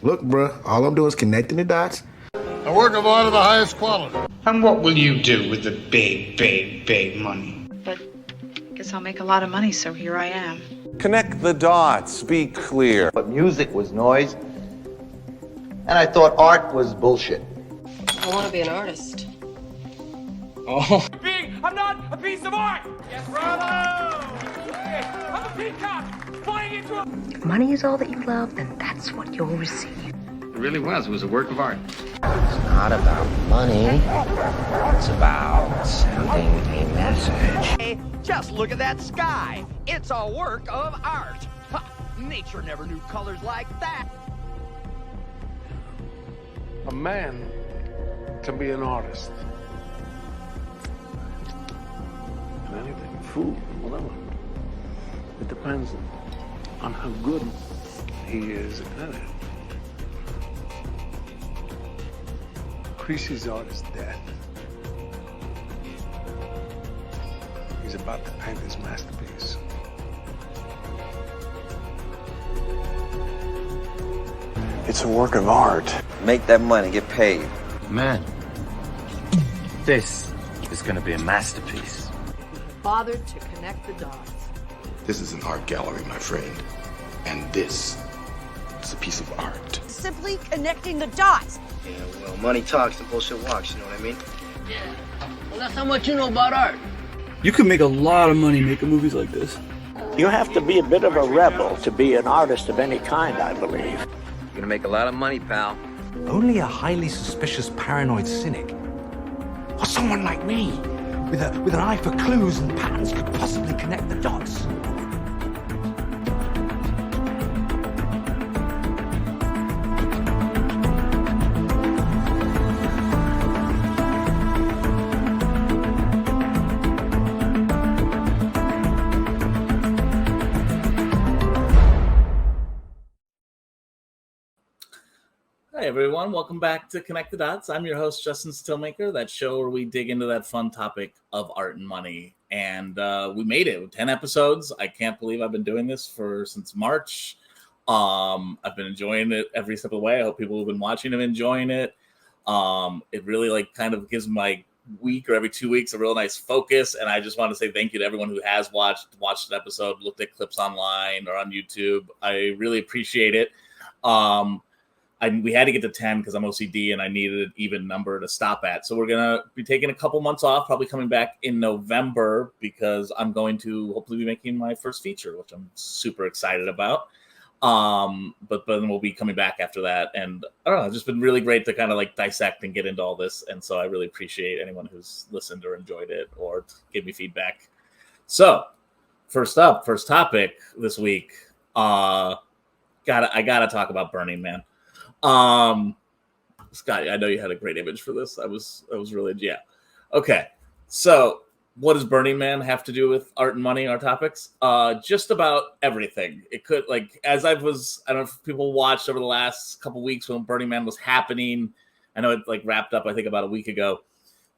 Look, bruh, all I'm doing is connecting the dots. A work of art of the highest quality. And what will you do with the big money? But I guess I'll make a lot of money, so here I am. Connect the dots, be clear. But music was noise, and I thought art was bullshit. I want to be an artist. Oh. I'm not a piece of art! Yes, bravo! I'm a peacock flying into a... If money is all that you love, then that's what you'll receive. It really was. It was a work of art. It's not about money. It's about sending a message. Hey, just look at that sky. It's a work of art. Ha, nature never knew colors like that. A man can be an artist. And anything, food, whatever. It depends on how good he is at it. Creasy's art is dead. He's about to paint his masterpiece. It's a work of art. Make that money, get paid. Man, this is gonna be a masterpiece. Bothered to connect the dots. This is an art gallery, my friend. And this is a piece of art. Simply connecting the dots. Yeah, well, money talks and bullshit walks, you know what I mean? Yeah. Well, that's how much you know about art. You could make a lot of money making movies like this. You have to be a bit of a rebel to be an artist of any kind, I believe. You're gonna make a lot of money, pal. Only a highly suspicious paranoid cynic, or someone like me, with an eye for clues and patterns, could possibly connect the dots. Hi, everyone. Welcome back to Connect the Dots. I'm your host, Justin Stillmaker, that show where we dig into that fun topic of art and money. And we made it with 10 episodes. I can't believe I've been doing this since March. I've been enjoying it every step of the way. I hope people who've been watching have enjoying it. It really kind of gives my week or every 2 weeks a real nice focus. And I just want to say thank you to everyone who has watched an episode, looked at clips online or on YouTube. I really appreciate it. We had to get to 10 because I'm OCD and I needed an even number to stop at. So we're going to be taking a couple months off, probably coming back in November because I'm going to hopefully be making my first feature, which I'm super excited about. But then we'll be coming back after that. And I don't know, it's just been really great to kind of dissect and get into all this. And so I really appreciate anyone who's listened or enjoyed it or give me feedback. So first topic this week, I gotta talk about Burning Man. Scott, I know you had a great image for this. I was really, yeah. Okay. So what does Burning Man have to do with art and money, our topics? Just about everything. It could, as I don't know if people watched over the last couple weeks when Burning Man was happening. I know it wrapped up, I think about a week ago.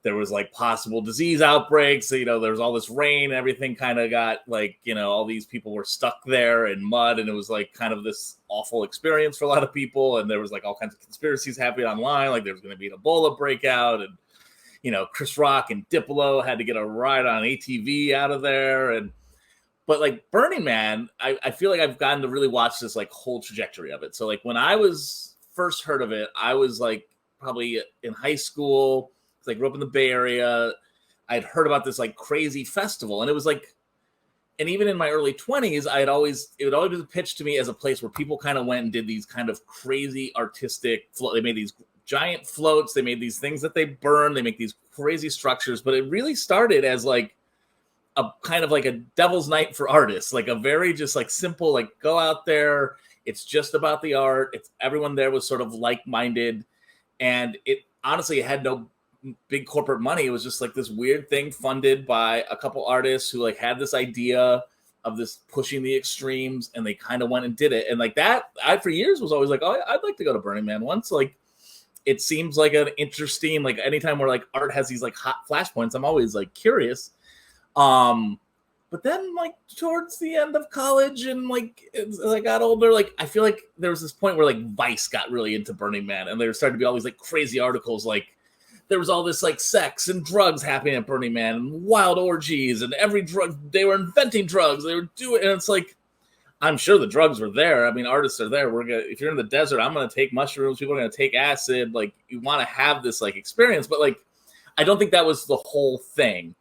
There was possible disease outbreaks. So, there was all this rain and everything kind of got all these people were stuck there in mud. And it was kind of this awful experience for a lot of people. And there was all kinds of conspiracies happening online. There was going to be an Ebola breakout. And, Chris Rock and Diplo had to get a ride on an ATV out of there. But Burning Man, I feel like I've gotten to really watch this whole trajectory of it. So when I was first heard of it, I was probably in high school. I grew up in the Bay Area. I'd heard about this crazy festival, and it was and even in my early 20s, it would always be pitched to me as a place where people kind of went and did these kind of crazy artistic they made these giant floats, they made these things that they burn, they make these crazy structures, but it really started as a kind of a devil's night for artists, a very just simple, go out there, it's just about the art, it's everyone there was sort of like-minded, and it honestly had no big corporate money. It was just this weird thing funded by a couple artists who had this idea of this pushing the extremes, and they kind of went and did it. And that, I for years was always oh, I'd like to go to Burning Man once. It seems like an interesting, anytime where art has these hot flashpoints, I'm always curious. But then, like, towards the end of college and, like, as I got older, like, I feel like there was this point where, like, Vice got really into Burning Man. And there started to be all these, like, crazy articles. Like, there was all this, like, sex and drugs happening at Burning Man and wild orgies and every drug. They were inventing drugs. They were doing, and it's like, I'm sure the drugs were there. I mean, artists are there. If you're in the desert, I'm going to take mushrooms. People are going to take acid. Like, you want to have this, like, experience. But, like, I don't think that was the whole thing.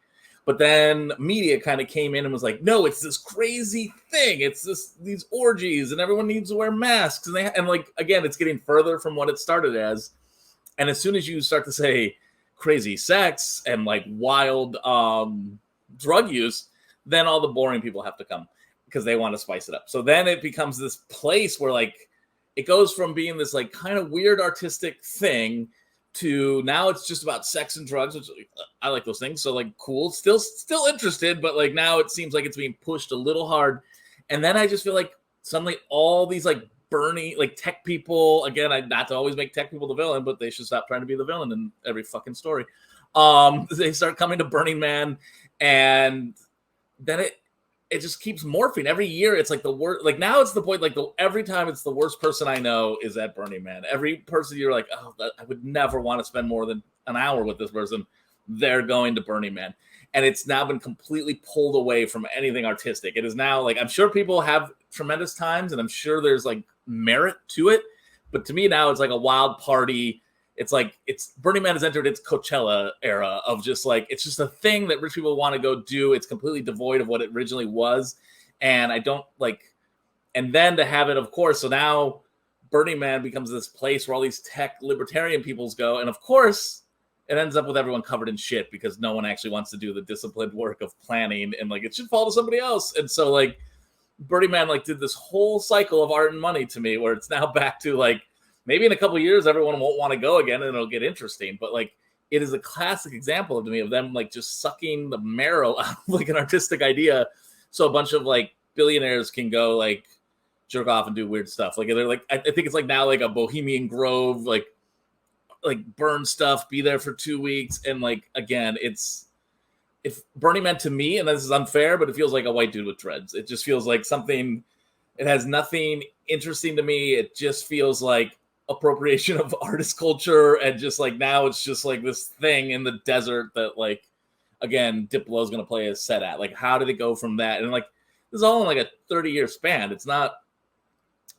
But then media kind of came in and was like, no, it's this crazy thing. It's these orgies and everyone needs to wear masks. And like, again, it's getting further from what it started as. And as soon as you start to say crazy sex and like wild drug use, then all the boring people have to come because they want to spice it up. So then it becomes this place where like it goes from being this like kind of weird artistic thing to now it's just about sex and drugs, which I like those things. So like, cool, still interested, but like now it seems like it's being pushed a little hard. And then I just feel like suddenly all these like Bernie, like tech people, again, not to always make tech people the villain, but they should stop trying to be the villain in every fucking story. They start coming to Burning Man, and then it just keeps morphing every year. It's like the worst. Like now it's the point, like every time it's the worst person I know is at Burning Man. Every person you're like, oh, I would never want to spend more than an hour with this person. They're going to Burning Man. And it's now been completely pulled away from anything artistic. It is now like, I'm sure people have tremendous times and I'm sure there's like merit to it. But to me now it's like a wild party. It's like Burning Man has entered its Coachella era of just like, it's just a thing that rich people want to go do. It's completely devoid of what it originally was. And I don't like, and then to have it, of course, so now Burning Man becomes this place where all these tech libertarian peoples go. And of course, it ends up with everyone covered in shit because no one actually wants to do the disciplined work of planning and like, it should fall to somebody else. And so like Burning Man like did this whole cycle of art and money to me where it's now back to like, maybe in a couple of years, everyone won't want to go again and it'll get interesting. But like, it is a classic example to me of them like just sucking the marrow out of like an artistic idea. So a bunch of like billionaires can go like jerk off and do weird stuff. Like they're like, I think it's like now like a Bohemian Grove, like burn stuff, be there for 2 weeks. And like, again, it's Burning Man to me, and this is unfair, but it feels like a white dude with dreads. It just feels like something, it has nothing interesting to me. It just feels like appropriation of artist culture, and just like now it's just like this thing in the desert that like, again, Diplo is going to play a set at. Like, how did it go from that? And like, this is all in like a 30-year span. It's not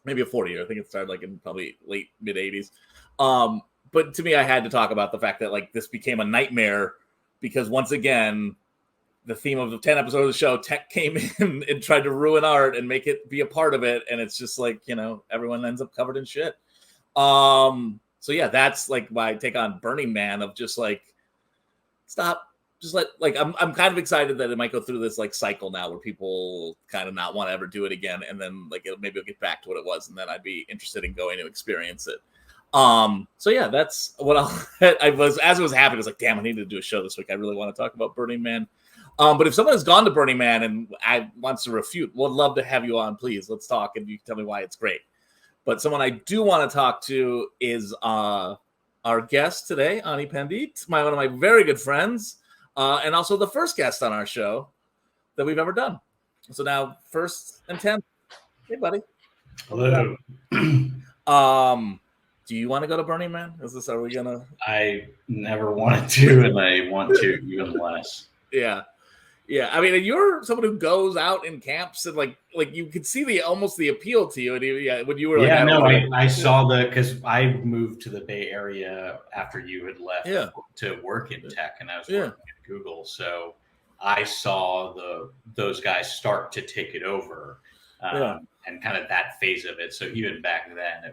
maybe a 40-year. I think it started like in probably late mid 80s. But to me, I had to talk about the fact that like this became a nightmare because once again, the theme of the 10 episodes of the show, tech came in and tried to ruin art and make it be a part of it. And it's just like, you know, everyone ends up covered in shit. So yeah, that's like my take on Burning Man of just like, stop, just like, I'm kind of excited that it might go through this like cycle now where people kind of not want to ever do it again. And then like, maybe it'll get back to what it was. And then I'd be interested in going to experience it. So yeah, that's what I was, as it was happening, I was like, damn, I need to do a show this week. I really want to talk about Burning Man. But if someone has gone to Burning Man and wants to refute, would love to have you on, please. Let's talk and you can tell me why it's great. But someone I do want to talk to is our guest today, Ani Pandit, one of my very good friends, and also the first guest on our show that we've ever done. So now, first and 10th. Hey, buddy. Hello. Do you want to go to Burning Man? Are we gonna? I never wanted to, and I want to even less. Yeah. I mean, you're someone who goes out in camps and like you could see almost the appeal to you. And when you were like, I saw because I moved to the Bay Area after you had left to work in tech, and I was working at Google, so I saw those guys start to take it over, and kind of that phase of it. So even back then,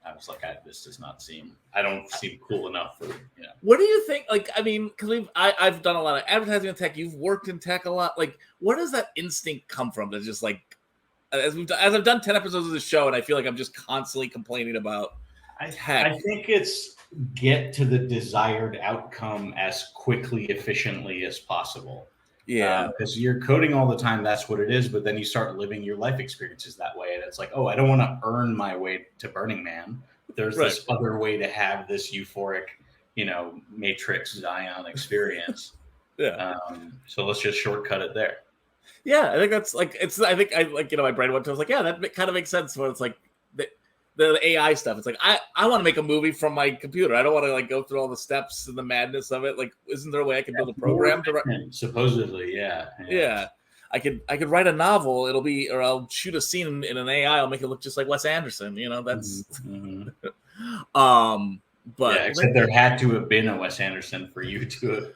I was like, this does not seem. I don't seem cool enough for. What do you think? Like, I mean, because I've done a lot of advertising in tech. You've worked in tech a lot. Like, where does that instinct come from? That's just like, as I've done 10 episodes of the show, and I feel like I'm just constantly complaining about tech. I think it's get to the desired outcome as quickly, efficiently as possible. Yeah, because you're coding all the time. That's what it is. But then you start living your life experiences that way, and it's like, oh, I don't want to earn my way to Burning Man. There's this other way to have this euphoric, Matrix Zion experience. So let's just shortcut it there. Yeah, I think that's like I think I like my brain went to. I was like, yeah, that kind of makes sense. When it's like the AI stuff. It's like I want to make a movie from my computer. I don't want to like go through all the steps and the madness of it. Like, isn't there a way I can build a program to write? Supposedly, yeah. I could write a novel. Or I'll shoot a scene in an AI. I'll make it look just like Wes Anderson. That's. But yeah, except there had to have been a Wes Anderson for you to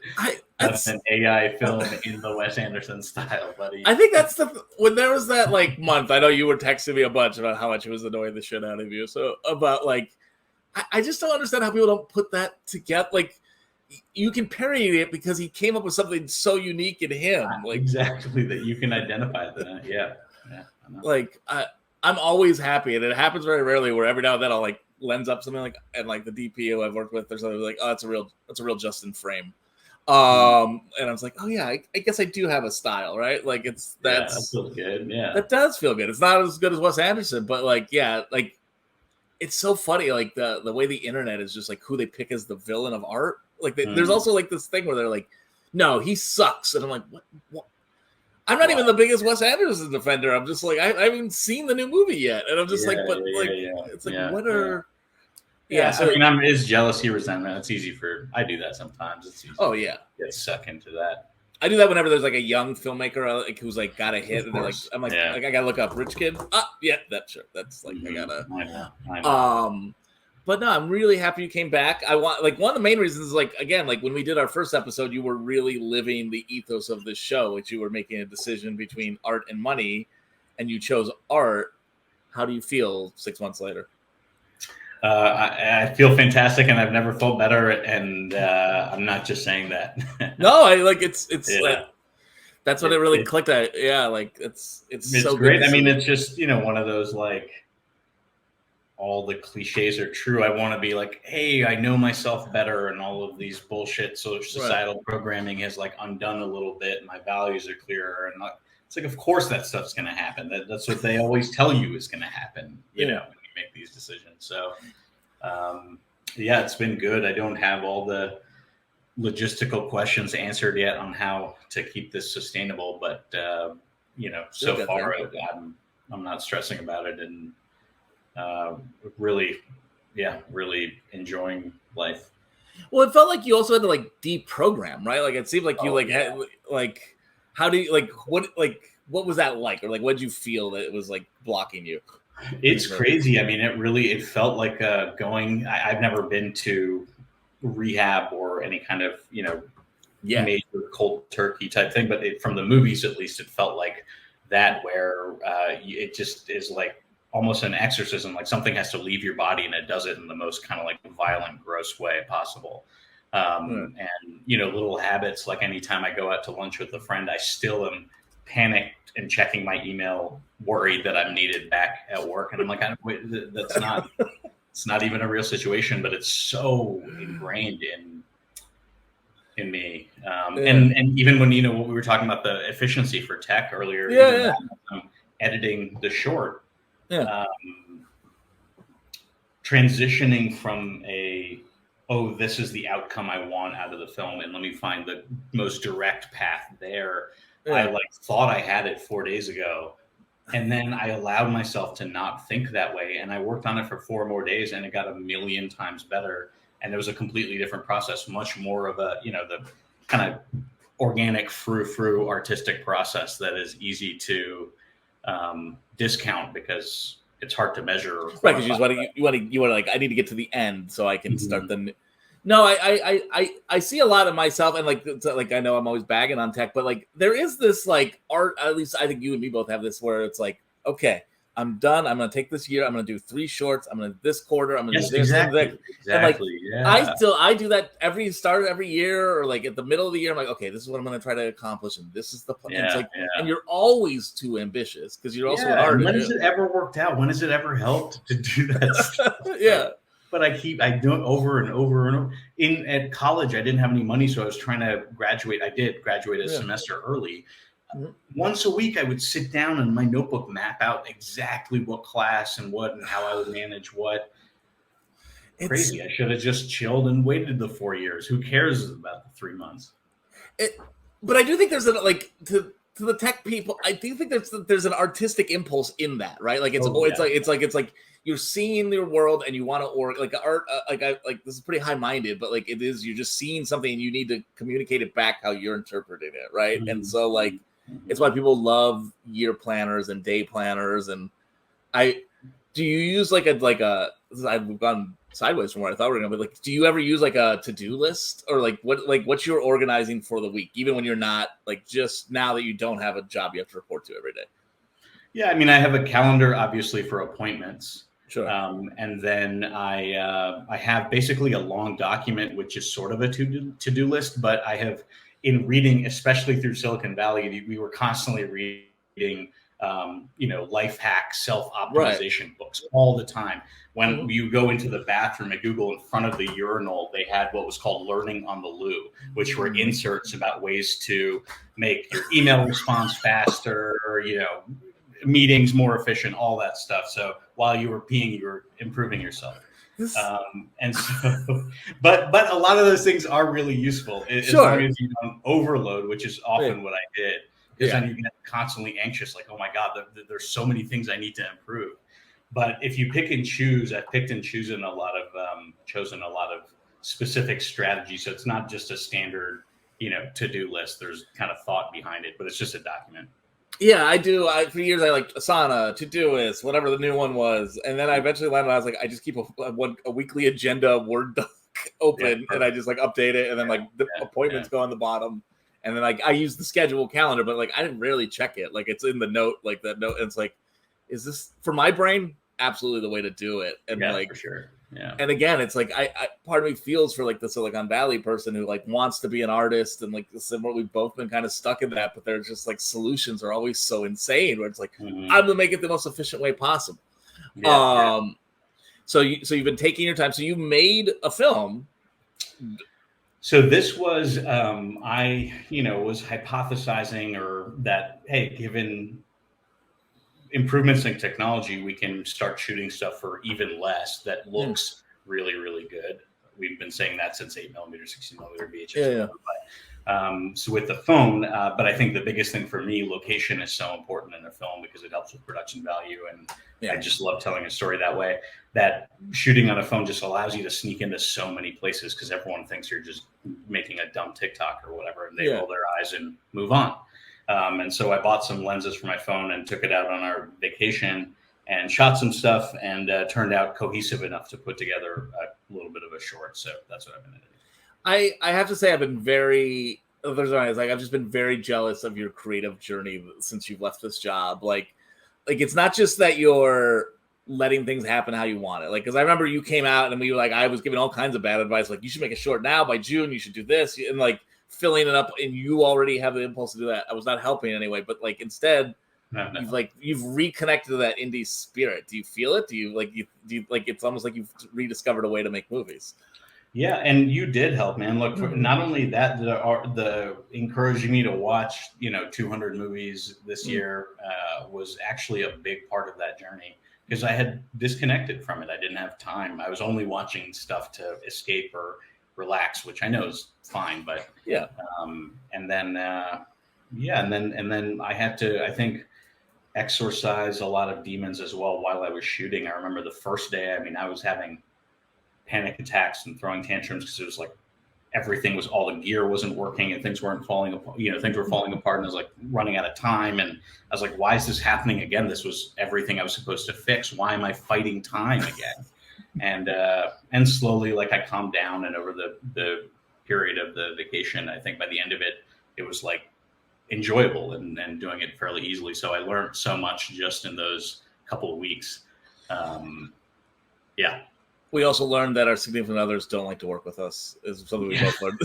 have an AI film in the Wes Anderson style, buddy. I think that's when there was that like month. I know you were texting me a bunch about how much it was annoying the shit out of you. So about like, I just don't understand how people don't put that together. Like, you can parody it because he came up with something so unique in him. Like exactly that you can identify that. Yeah. Like I'm always happy, and it happens very rarely. Where every now and then I'll like lens up something like, and like the DP who I've worked with, there's something like, oh, that's a real Justin frame. And I was like, oh yeah, I guess I do have a style, right? Like that feels good. Yeah, that does feel good. It's not as good as Wes Anderson, but like, yeah, like it's so funny, like the way the internet is just like who they pick as the villain of art. Like there's also like this thing where they're like, no, he sucks, and I'm like, what? I'm not even the biggest Wes Anderson defender. I'm just like, I haven't seen the new movie yet, and I'm just it's like, what are? Yeah, so I mean, I'm jealousy, resentment. It's easy I do that sometimes. It's easy. Oh yeah, get sucked into that. I do that whenever there's like a young filmmaker like who's like got a hit, and they're like, I'm like, I gotta look up Rich Kid. Yeah, that's like I gotta. I know. But no, I'm really happy you came back. I want like one of the main reasons is like again, like when we did our first episode, you were really living the ethos of this show, which you were making a decision between art and money, and you chose art. How do you feel 6 months later? I feel fantastic, and I've never felt better. And I'm not just saying that. No, I like it's like, that's what it really clicked at. Yeah, like it's so great. Good I mean, it's just one of those like all the cliches are true. I want to be like, hey, I know myself better, and all of these bullshit societal programming has like undone a little bit. My values are clearer, and it's like, of course that stuff's going to happen. That's what they always tell you is going to happen. When you make these decisions. So, it's been good. I don't have all the logistical questions answered yet on how to keep this sustainable, but so far I'm not stressing about it, and really enjoying life. Well, it felt like you also had to like deprogram, right? Like it seemed like you had like how do you what was that like, or like what did you feel that it was like blocking you? It's crazy. I mean, it felt like I've never been to rehab or any kind of major cold turkey type thing, but from the movies at least, it felt like that, where it just is like almost an exorcism. Like something has to leave your body, and it does it in the most kind of like violent, gross way possible. And little habits, like anytime I go out to lunch with a friend, I still am panicked and checking my email, worried that I'm needed back at work. And I'm like, that's not, it's not even a real situation, but it's so ingrained in me. And even when, what we were talking about, the efficiency for tech earlier, editing the short, transitioning from this is the outcome I want out of the film, and let me find the most direct path there. I thought I had it 4 days ago, and then I allowed myself to not think that way, and I worked on it for 4 more days, and it got 1,000,000 times better. And it was a completely different process, much more of the kind of organic frou artistic process that is easy to discount because it's hard to measure. Right, because you want to like, I need to get to the end so I can start the. No, I see a lot of myself, and like I know I'm always bagging on tech, but like there is this like art. At least I think you and me both have this, where it's like, okay, I'm done. I'm gonna take this year. I'm gonna do 3 shorts. I'm gonna this quarter. I'm gonna do this. Exactly. And like, I do that every start of every year, or like at the middle of the year. I'm like, okay, this is what I'm gonna try to accomplish, and this is the plan. And you're always too ambitious because you're also an artist. When has it ever worked out? When has it ever helped to do that stuff? But I do it over and over and over. At college, I didn't have any money, so I was trying to graduate. I did graduate a semester early. Once a week, I would sit down and my notebook map out exactly what class and what and how I would manage what. Crazy. I should have just chilled and waited the 4 years. Who cares about the 3 months? But I do think there's to the tech people, I do think there's an artistic impulse in that, right? Like it's like you're seeing your world and you want to like art, like this is pretty high minded, but like it is, you're just seeing something and you need to communicate it back how you're interpreting it, right? Mm-hmm. And so like it's why people love year planners and day planners. And do you use like a I've gone sideways from where I thought we were gonna, but like, do you ever use like a to-do list, or like what's your organizing for the week, even when you're not like, just now that you don't have a job you have to report to every day? Yeah, I mean, I have a calendar obviously for appointments. Sure. And then I have basically a long document, which is sort of a to-do list, but I have, in reading, especially through Silicon Valley, we were constantly reading, life hack, self-optimization books all the time. When you go into the bathroom at Google, in front of the urinal, they had what was called Learning on the Loo, which were inserts about ways to make your email response faster, meetings more efficient, all that stuff. So while you were peeing, you were improving yourself. And so, but a lot of those things are really useful as long as you don't overload, which is often what I did, because then you get constantly anxious, like, oh my God, there's so many things I need to improve. But if you pick and choose, I've picked and chosen a lot of specific strategies. So it's not just a standard, to-do list. There's kind of thought behind it, but it's just a document. Yeah, I do. For years, I liked Asana, Todoist, whatever the new one was. And then I eventually landed, I was like, I just keep a weekly agenda Word doc open, and I just like update it. And then like the appointments go on the bottom. And then like I use the schedule calendar, but like I didn't rarely check it. Like it's in the note, like that note. And it's like, is this for my brain? Absolutely the way to do it. And like, for sure. Yeah. And again, it's like I part of me feels for like the Silicon Valley person who like wants to be an artist, and like similar, we've both been kind of stuck in that, but they're just like solutions are always so insane where it's like, I'm gonna make it the most efficient way possible. So you've been taking your time. So you made a film. So this was I was hypothesizing, or that, hey, given improvements in technology, we can start shooting stuff for even less that looks really, really good. We've been saying that since 8mm, 16mm VHS. So with the phone, but I think the biggest thing for me, location is so important in a film because it helps with production value. And I just love telling a story that way. That shooting on a phone just allows you to sneak into so many places because everyone thinks you're just making a dumb TikTok or whatever, and they roll their eyes and move on. And so I bought some lenses for my phone and took it out on our vacation and shot some stuff, and turned out cohesive enough to put together a little bit of a short. So that's what I've been editing. I have to say I've just been very jealous of your creative journey since you've left this job. Like it's not just that you're letting things happen how you want it. Like, because I remember you came out and we were like, I was giving all kinds of bad advice. Like, you should make a short now by June. You should do this, and like filling it up, and you already have the impulse to do that. I was not helping anyway, but like instead, you've reconnected to that indie spirit. Do you feel it? Do you it's almost like you've rediscovered a way to make movies? Yeah, and you did help, man. Look, not only that, the encouraging me to watch 200 movies this year was actually a big part of that journey, because I had disconnected from it. I didn't have time. I was only watching stuff to escape or relax, which I know is fine, but and then I had to, I think, exorcise a lot of demons as well while I was shooting. I remember the first day, I was having panic attacks and throwing tantrums because it was like all the gear wasn't working and things weren't falling apart. Things were falling apart, and I was like running out of time, and I was like, why is this happening again? This was everything I was supposed to fix. Why am I fighting time again? And slowly, like, I calmed down, and over the period of the vacation, I think by the end of it, it was like enjoyable and doing it fairly easily. So I learned so much just in those couple of weeks. We also learned that our significant others don't like to work with us. Is something we both learned.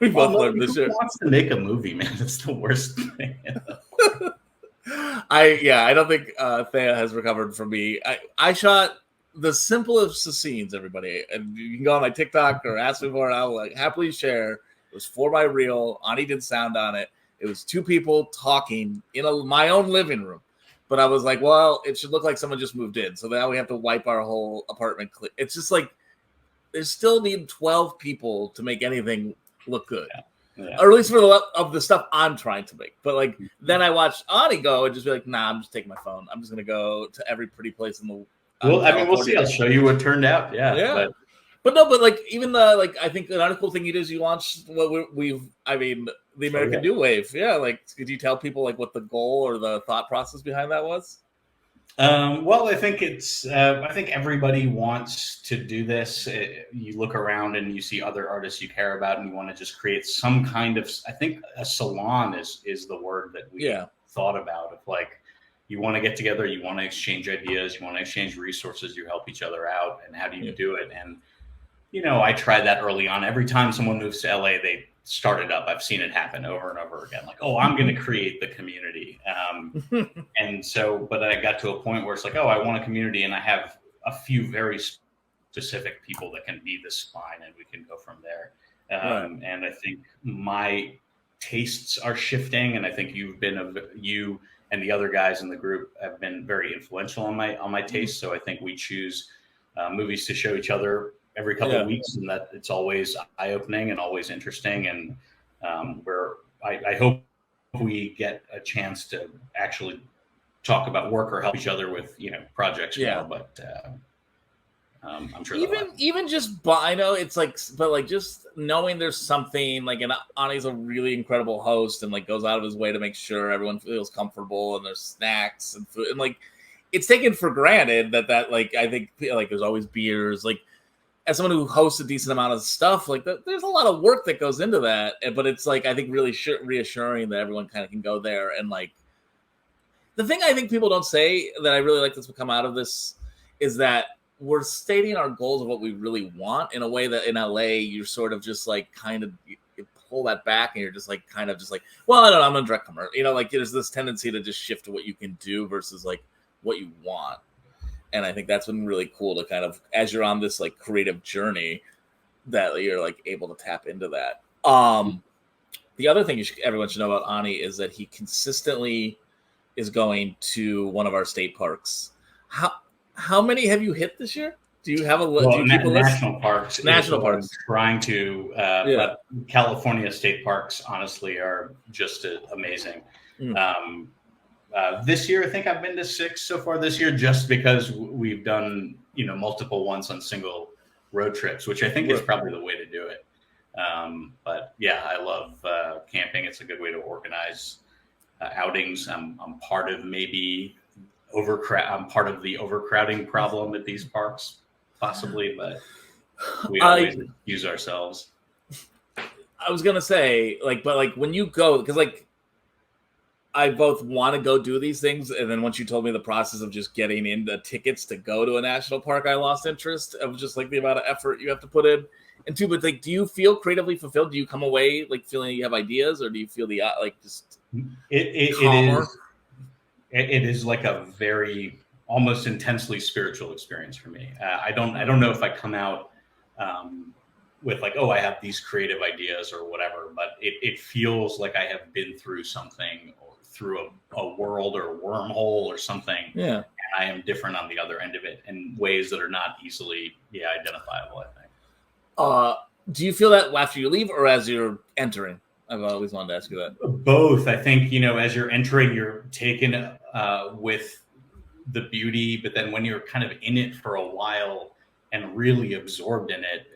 We both learned this year. Who wants to make a movie, man? It's the worst thing. I don't think Thea has recovered from me. I shot the simplest of scenes, everybody, and you can go on my TikTok or ask me for it. I'll like happily share. It was for my reel. Ani did sound on it. It was two people talking in my own living room. But I was like, well, it should look like someone just moved in. So now we have to wipe our whole apartment. It's just like, there's still need 12 people to make anything look good. or at least for the love of the stuff I'm trying to make. But like then I watch Ani go and just be like, nah, I'm just taking my phone. I'm just gonna go to every pretty place in the. Well, I mean, we'll see. I'll show you what turned out. Yeah. But like even the like I think another cool thing you do is you launch what the American New Wave. Yeah, like could you tell people like what the goal or the thought process behind that was? Well, I think I think everybody wants to do this. You look around and you see other artists you care about, and you want to just create some kind of. I think a salon is the word that we thought about. Of like, you want to get together, you want to exchange ideas, you want to exchange resources, you help each other out, and how do you do it? And I tried that early on. Every time someone moves to LA, they start it up. I've seen it happen over and over again. Like, oh, I'm going to create the community. And so, but I got to a point where it's like, oh, I want a community, and I have a few very specific people that can be the spine, and we can go from there. And I think my tastes are shifting, and I think you and the other guys in the group have been very influential on my taste. So I think we choose movies to show each other every couple of weeks, and that it's always eye-opening and always interesting. And where I hope we get a chance to actually talk about work or help each other with projects more. But I'm sure even just, but I know it's like, but like just knowing there's something like, and Ani's a really incredible host and like goes out of his way to make sure everyone feels comfortable and there's snacks and food, and like it's taken for granted that like I think like there's always beers. Like as someone who hosts a decent amount of stuff, like there's a lot of work that goes into that, but it's like I think really reassuring that everyone kind of can go there. And like the thing I think people don't say that I really like that's come out of this is that we're stating our goals of what we really want in a way that in LA you're sort of just like kind of you pull that back and you're just like kind of just like, well, I don't know, I'm a direct commercial, like there's this tendency to just shift to what you can do versus like what you want. And I think that's been really cool to kind of, as you're on this like creative journey, that you're like able to tap into that. The other thing everyone should know about Ani is that he consistently is going to one of our state parks. How many have you hit this year? Do you have a list? Well, national parks. National parks. Trying to, but California state parks honestly are just amazing. This year, I think I've been to 6 so far this year, just because we've done, multiple ones on single road trips, which I think is probably the way to do it. But yeah, I love camping. It's a good way to organize outings. I'm part of I'm part of the overcrowding problem at these parks, possibly, but we always use ourselves. I was gonna say, but when you go, because I both want to go do these things, and then once you told me the process of just getting into tickets to go to a national park, I lost interest of just like the amount of effort you have to put in. And two, but do you feel creatively fulfilled? Do you come away feeling you have ideas, or do you feel just it is like a very almost intensely spiritual experience for me. I don't know if I come out with I have these creative ideas or whatever, but it feels like I have been through something, or through a world or a wormhole or something. Yeah. And I am different on the other end of it in ways that are not easily identifiable, I think. Do you feel that after you leave or as you're entering? I've always wanted to ask you that. Both. I think, as you're entering, you're taken with the beauty, but then when you're kind of in it for a while and really absorbed in it,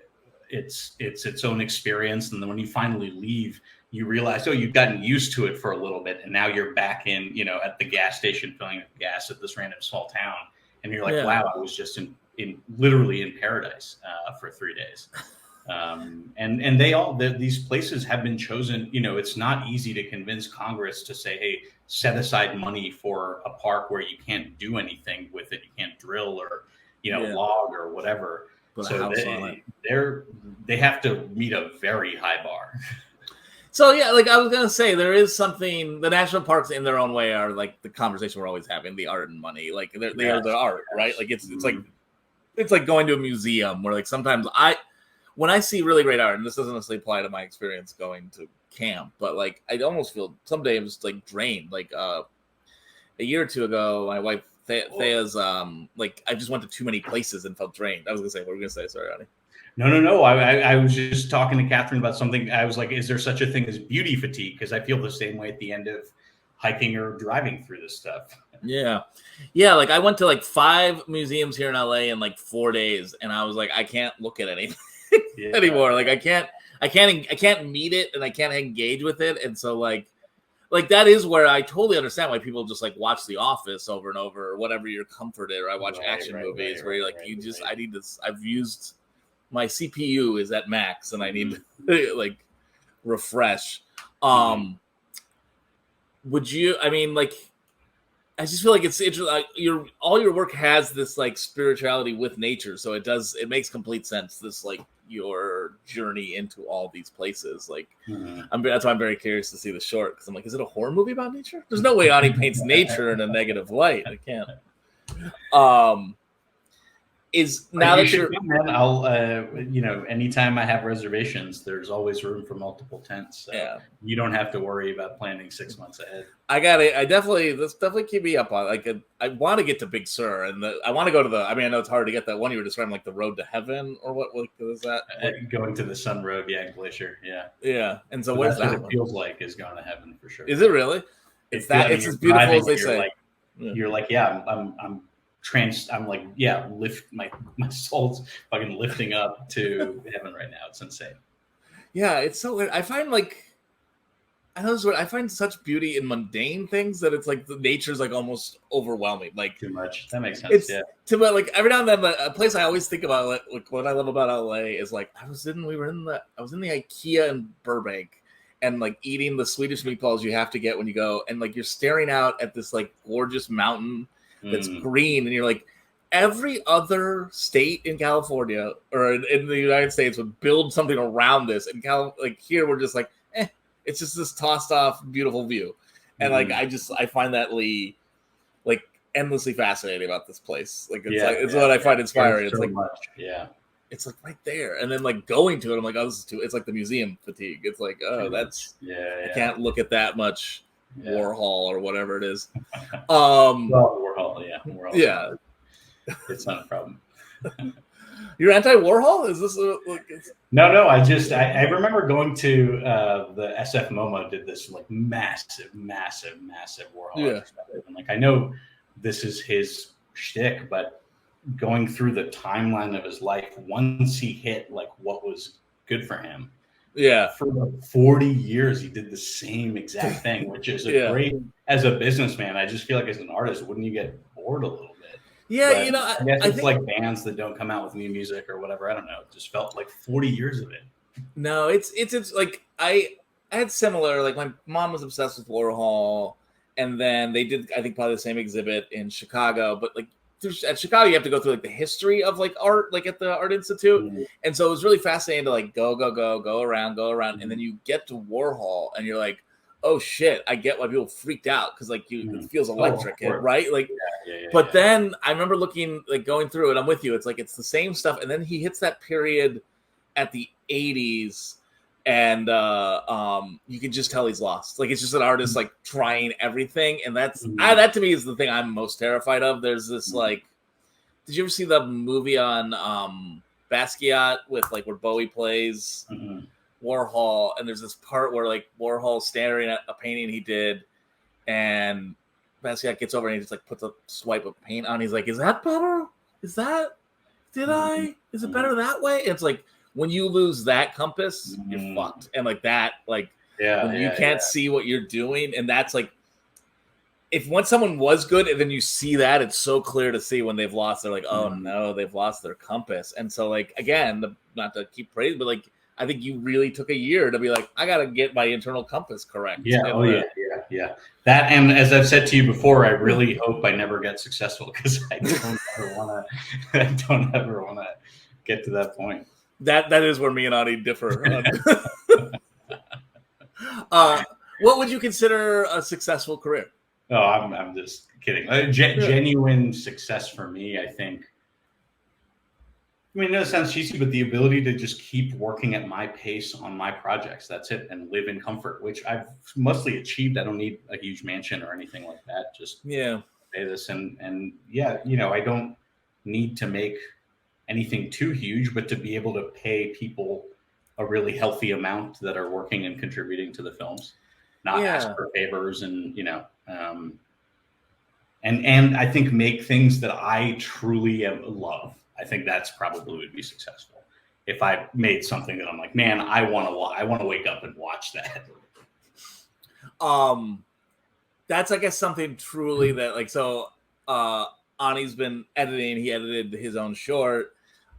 it's its own experience. And then when you finally leave, you realize, you've gotten used to it for a little bit, and now you're back in, at the gas station filling gas at this random small town, and you're like, wow, I was just literally in paradise for 3 days. And these places have been chosen. It's not easy to convince Congress to say, hey, set aside money for a park where you can't do anything with it. You can't drill or, log or whatever. Put so they have to meet a very high bar. So yeah, I was gonna say, there is something. The national parks, in their own way, are like the conversation we're always having: the art and money. They are the art, right? It's like going to a museum where sometimes when I see really great art, and this doesn't necessarily apply to my experience going to camp, but I almost feel someday I'm just drained. A year or two ago, my wife Thea's like I just went to too many places and felt drained. I was gonna say, what were we gonna say? Sorry, Ronnie. No. I was just talking to Catherine about something. I was like, is there such a thing as beauty fatigue? Because I feel the same way at the end of hiking or driving through this stuff. Yeah. Like I went to like 5 museums here in LA in like 4 days, and I was like, I can't look at anything anymore. Like I can't meet it, and I can't engage with it, and so like that is where I totally understand why people just like watch The Office over and over, or whatever your comfort is, or I watch action movies where you're like, I need this. I've used my CPU is at max, and I need to like refresh. Would you? I mean, like, I just feel like it's interesting. Like, all your work has this like spirituality with nature, so it makes complete sense. This like your journey into all these places. Like, that's why I'm very curious to see the short, because I'm like, is it a horror movie about nature? There's no way Ani paints nature in a negative light. I can't. Is now that you're, man, I'll anytime I have reservations, there's always room for multiple tents. So you don't have to worry about planning 6 months ahead. Let's definitely keep me up on. Like, I want to get to Big Sur, and I want to go to I mean, I know it's hard to get that one you were describing, like the Road to Heaven, or what is that? Going to the Sun Road, Glacier, yeah. And so where's that? What it feels like is going to heaven for sure. Is it really? It's as beautiful as they say. You're like, I'm like, lift my soul's fucking lifting up to heaven right now. It's insane. Yeah, it's so weird. I find I find such beauty in mundane things that it's like the nature's like almost overwhelming. Like too much. That makes sense. Like every now and then, a place I always think about, like what I love about LA is like I was in the IKEA in Burbank, and like eating the Swedish meatballs you have to get when you go, and like you're staring out at this like gorgeous mountain that's green, and you're like, every other state in California or in the United States would build something around this, and like here we're just like, it's just this tossed off beautiful view, and like I find that like endlessly fascinating about this place. Like it's what I find inspiring. It's like much. It's like right there, and then like going to it, I'm like, oh, this is too. It's like the museum fatigue. It's like, oh, that's I can't look at that much. Warhol or whatever it is. Warhol, yeah. It's not a problem. You're anti-Warhol? Is this No. I remember going to the SF MoMA did this like massive Warhol. And like I know this is his shtick, but going through the timeline of his life, once he hit like what was good for him. For like 40 years, he did the same exact thing, which is great as a businessman. I just feel like as an artist, wouldn't you get bored a little bit? Yeah, I guess it's like bands that don't come out with new music or whatever. I don't know. It just felt like 40 years of it. No, it's like I had similar. Like my mom was obsessed with Warhol, and then they did I think probably the same exhibit in Chicago, but like. At Chicago, you have to go through like the history of like art, like at the Art Institute, and so it was really fascinating to like go around, and then you get to Warhol, and you're like, oh shit, I get why people freaked out because like it feels electric, right? Like, but then I remember going through it. I'm with you. It's like it's the same stuff, and then he hits that period at the '80s. And you can just tell he's lost. Like it's just an artist like trying everything, and that's that to me is the thing I'm most terrified of. There's this like, did you ever see the movie on Basquiat with like where Bowie plays Warhol, and there's this part where like Warhol's staring at a painting he did, and Basquiat gets over and he just like puts a swipe of paint on. He's like, "Is that better? Is it better that way?" It's like. When you lose that compass, you're fucked. And like that, like when you can't see what you're doing, and that's like once someone was good and then you see that, it's so clear to see when they've lost. They're like, oh no, they've lost their compass. And so like again, not to keep praising, but like I think you really took a year to be like, I gotta get my internal compass correct. Yeah. That, and as I've said to you before, I really hope I never get successful because I don't ever wanna get to that point. That is where me and Ani differ. What would you consider a successful career? Oh, I'm just kidding. Genuine success for me, I think. I mean, it sounds cheesy, but the ability to just keep working at my pace on my projects. That's it, and live in comfort, which I've mostly achieved. I don't need a huge mansion or anything like that. Just say this, and yeah, I don't need to make anything too huge, but to be able to pay people a really healthy amount that are working and contributing to the films, not ask for favors, and and I think make things that I truly love. I think that's probably would be successful if I made something that I'm like, man, I want to wake up and watch that. That's, I guess, something truly that, like, so Ani's been editing. He edited his own short.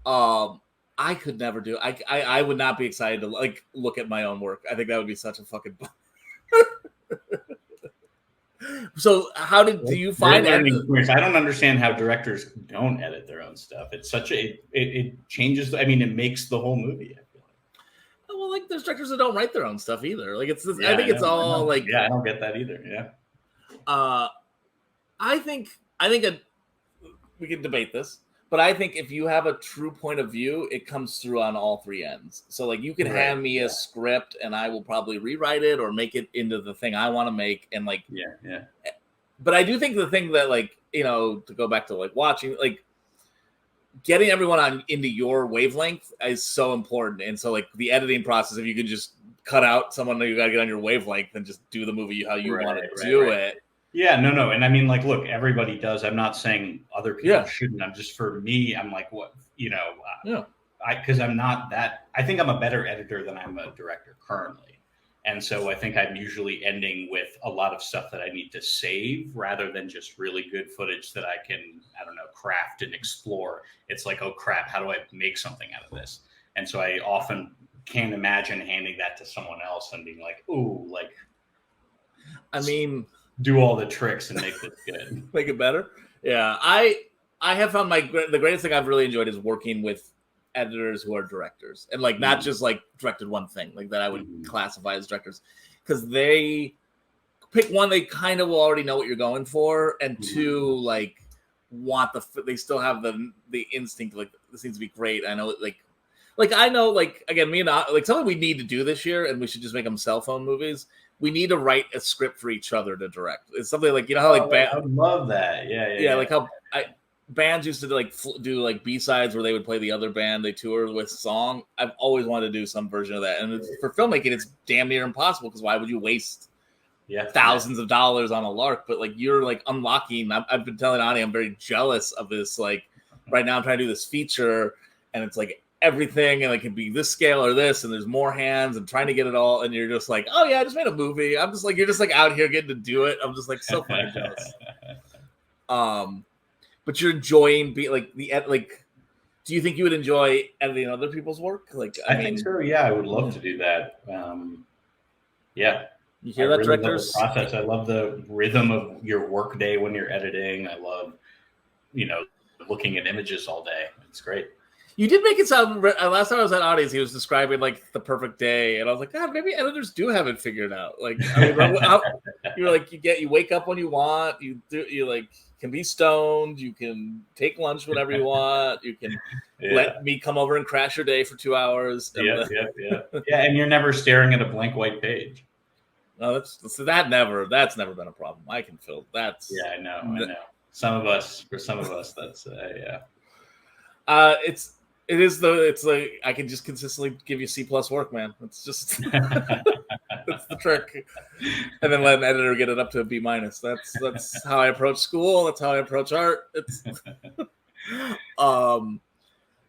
I could never do. I would not be excited to like look at my own work. I think that would be such a fucking. So how do you find that? I don't understand how directors don't edit their own stuff. It's such it changes. I mean, it makes the whole movie. I feel like. Well, like there's directors that don't write their own stuff either. Like it's. I think it's all like. Yeah, I don't get that either. Yeah. I think we can debate this, but I think if you have a true point of view, it comes through on all three ends. So like you can hand me a script and I will probably rewrite it or make it into the thing I want to make. And like, yeah. But I do think the thing that like, to go back to like watching, like getting everyone into your wavelength is so important. And so like the editing process, if you can just cut out someone that you got to get on your wavelength and just do the movie how you want to do it. Yeah, no. And I mean, like, look, everybody does. I'm not saying other people shouldn't. I'm just, for me, I'm like, what, because I'm not that, I think I'm a better editor than I'm a director currently. And so I think I'm usually ending with a lot of stuff that I need to save rather than just really good footage that I can, craft and explore. It's like, oh crap, how do I make something out of this? And so I often can't imagine handing that to someone else and being like, ooh, like, do all the tricks and make this good. Make it better. Yeah. I have found the greatest thing I've really enjoyed is working with editors who are directors and like not just like directed one thing like that I would classify as directors, because they pick one, they kind of will already know what you're going for, and two, like they still have the instinct like this needs to be great. I know like I know, like, again, me and like something we need to do this year, and we should just make them cell phone movies. We need to write a script for each other to direct. It's something like, how like I love that. Yeah. Like how bands used to do like B-sides where they would play the other band they toured with song. I've always wanted to do some version of that. And for filmmaking, it's damn near impossible, because why would you waste thousands of dollars on a lark? But like you're like unlocking. I've been telling Ani I'm very jealous of this. Like right now I'm trying to do this feature, and it's like everything, and it can be this scale or this, and there's more hands, and trying to get it all, and you're just like, oh yeah, I just made a movie. I'm just like, you're just like out here getting to do it. I'm just like so fucking jealous. But you're enjoying do you think you would enjoy editing other people's work? Like I think so. Yeah, I would love to do that. Yeah. You hear that, really directors? Love the process. I love the rhythm of your work day when you're editing. I love, looking at images all day. It's great. You did make it sound, last time I was at Audie's, he was describing like the perfect day, and I was like, God, maybe editors do have it figured out. Like, you're like, you wake up when you want, you like can be stoned, you can take lunch whenever you want, you can let me come over and crash your day for 2 hours. Yeah, and you're never staring at a blank white page. No, that's never been a problem. I can feel that's. Yeah, I know. For some of us, that's it's like I can just consistently give you C+ work, man. It's just that's the trick, and then let an editor get it up to a B-. That's how I approach school. That's how I approach art. It's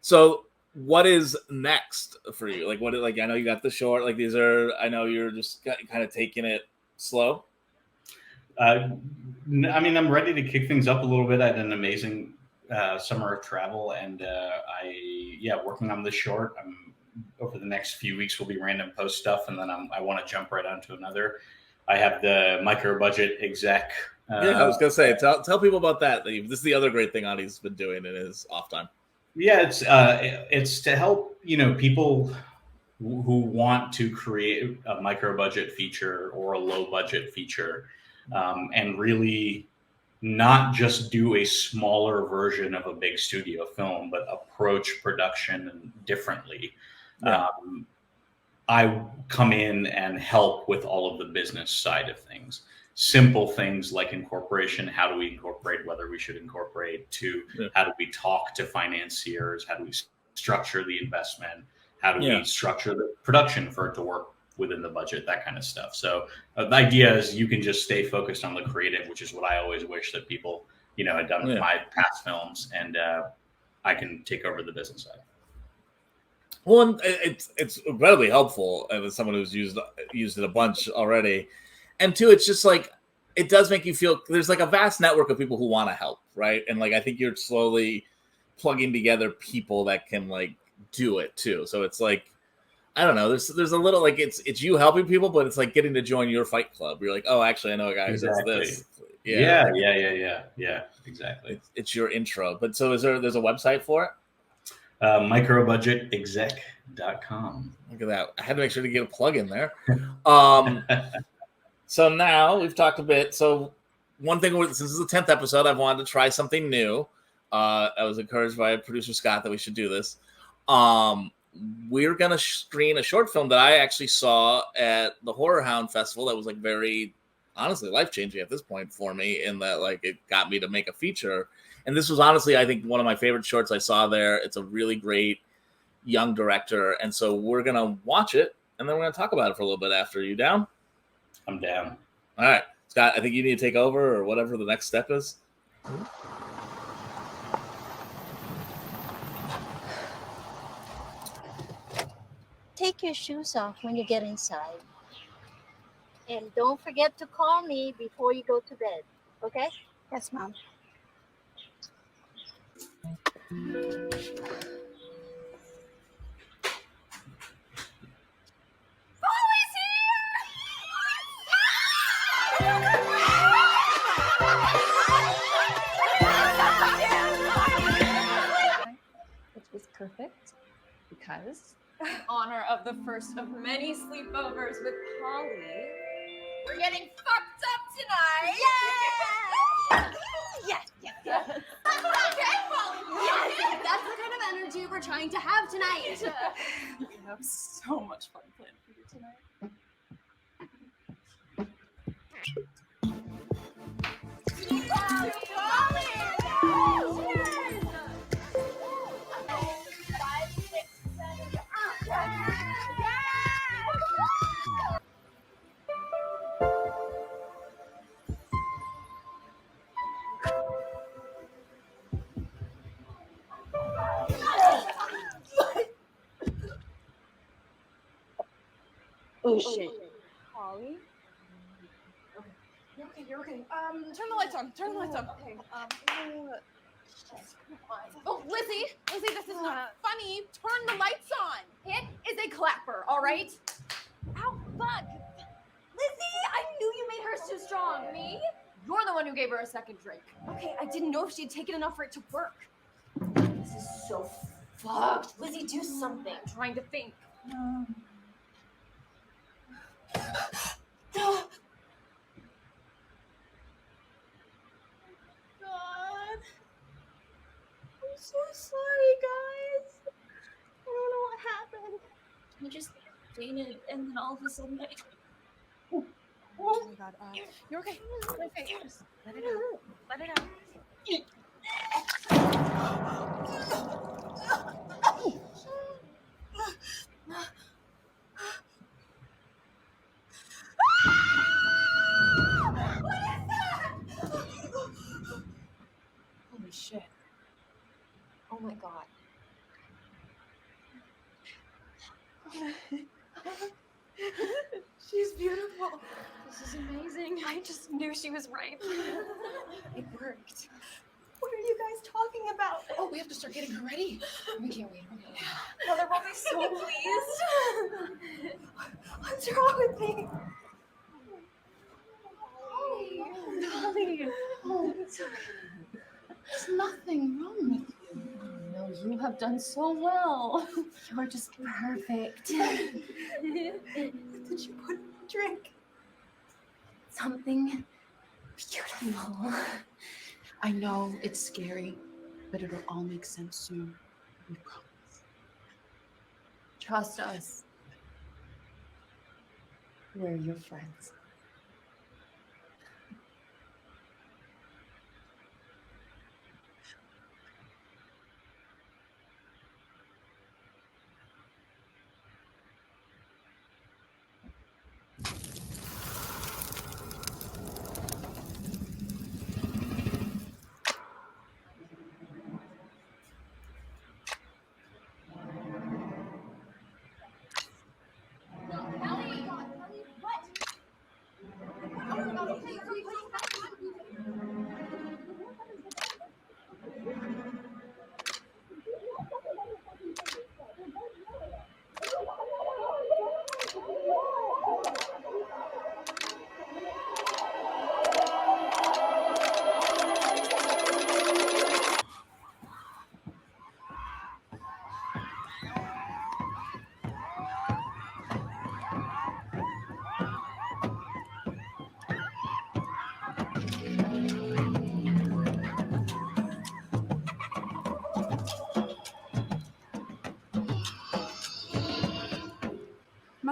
so what is next for you? Like I know you got the short. Like I know you're just kind of taking it slow. I mean, I'm ready to kick things up a little bit. I had an amazing summer of travel, and working on this short. Over the next few weeks will be random post stuff, and then I want to jump right onto another. I have the micro budget exec. I was gonna say, tell people about that. This is the other great thing Adi's been doing in his off time. Yeah, it's to help people who want to create a micro budget feature or a low budget feature, and really not just do a smaller version of a big studio film, but approach production differently. Yeah. I come in and help with all of the business side of things. simple things like incorporation. How do we incorporate, whether we should incorporate, to how do we talk to financiers? How do we structure the investment? How do we structure the production for it to work within the budget, that kind of stuff. So the idea is you can just stay focused on the creative, which is what I always wish that people, had done with my past films, and I can take over the business side. Well, it's incredibly helpful, and as someone who's used it a bunch already. And two, it's just like, it does make you feel there's like a vast network of people who want to help, right? And like, I think you're slowly plugging together people that can like do it too. So it's like, I don't know, there's a little like it's you helping people, but it's like getting to join your fight club. You're like, oh, actually, I know a guy who does this. Yeah, exactly. It's your intro. But so there's a website for it? Microbudgetexec.com. Look at that. I had to make sure to get a plug in there. So now we've talked a bit. So one thing, since this is the 10th episode, I've wanted to try something new. I was encouraged by producer Scott that we should do this. We're going to screen a short film that I actually saw at the Horror Hound Festival that was like very, honestly, life-changing at this point for me, in that like it got me to make a feature. And this was honestly, I think, one of my favorite shorts I saw there. It's a really great young director. And so we're going to watch it, and then we're going to talk about it for a little bit after. You down? I'm down. All right. Scott, I think you need to take over, or whatever the next step is. Take your shoes off when you get inside. And don't forget to call me before you go to bed, okay? Yes, Mom. Which was perfect because in honor of the first of many sleepovers with Polly, we're getting fucked up tonight. Yes. Okay, Polly. Yes, that's the kind of energy we're trying to have tonight. We have so much fun planned for you tonight. Oh, shit. Polly? You're okay. Turn the lights on. Okay. Oh, Lizzie, this is not funny. Turn the lights on. It is a clapper, all right? Ow, fuck. Lizzie, I knew you made hers too strong. Me? You're the one who gave her a second drink. Okay, I didn't know if she'd taken enough for it to work. This is so fucked. Lizzie, do something. I'm trying to think. God. I'm so sorry, guys. I don't know what happened. I just fainted, and then all of a sudden Oh my God. You're okay. Okay. Just let it out. Let it out. Holy shit. Oh my God. She's beautiful. This is amazing. I just knew she was right. It worked. What are you guys talking about? Oh, we have to start getting her ready. We can't wait. Okay. Mother will be so pleased. What's wrong with me? Dolly. Oh, it's okay. There's nothing wrong with you. No, you have done so well. You're just perfect. What did you put in the drink? Something beautiful. I know it's scary, but it'll all make sense soon. We promise. Trust us. We're your friends.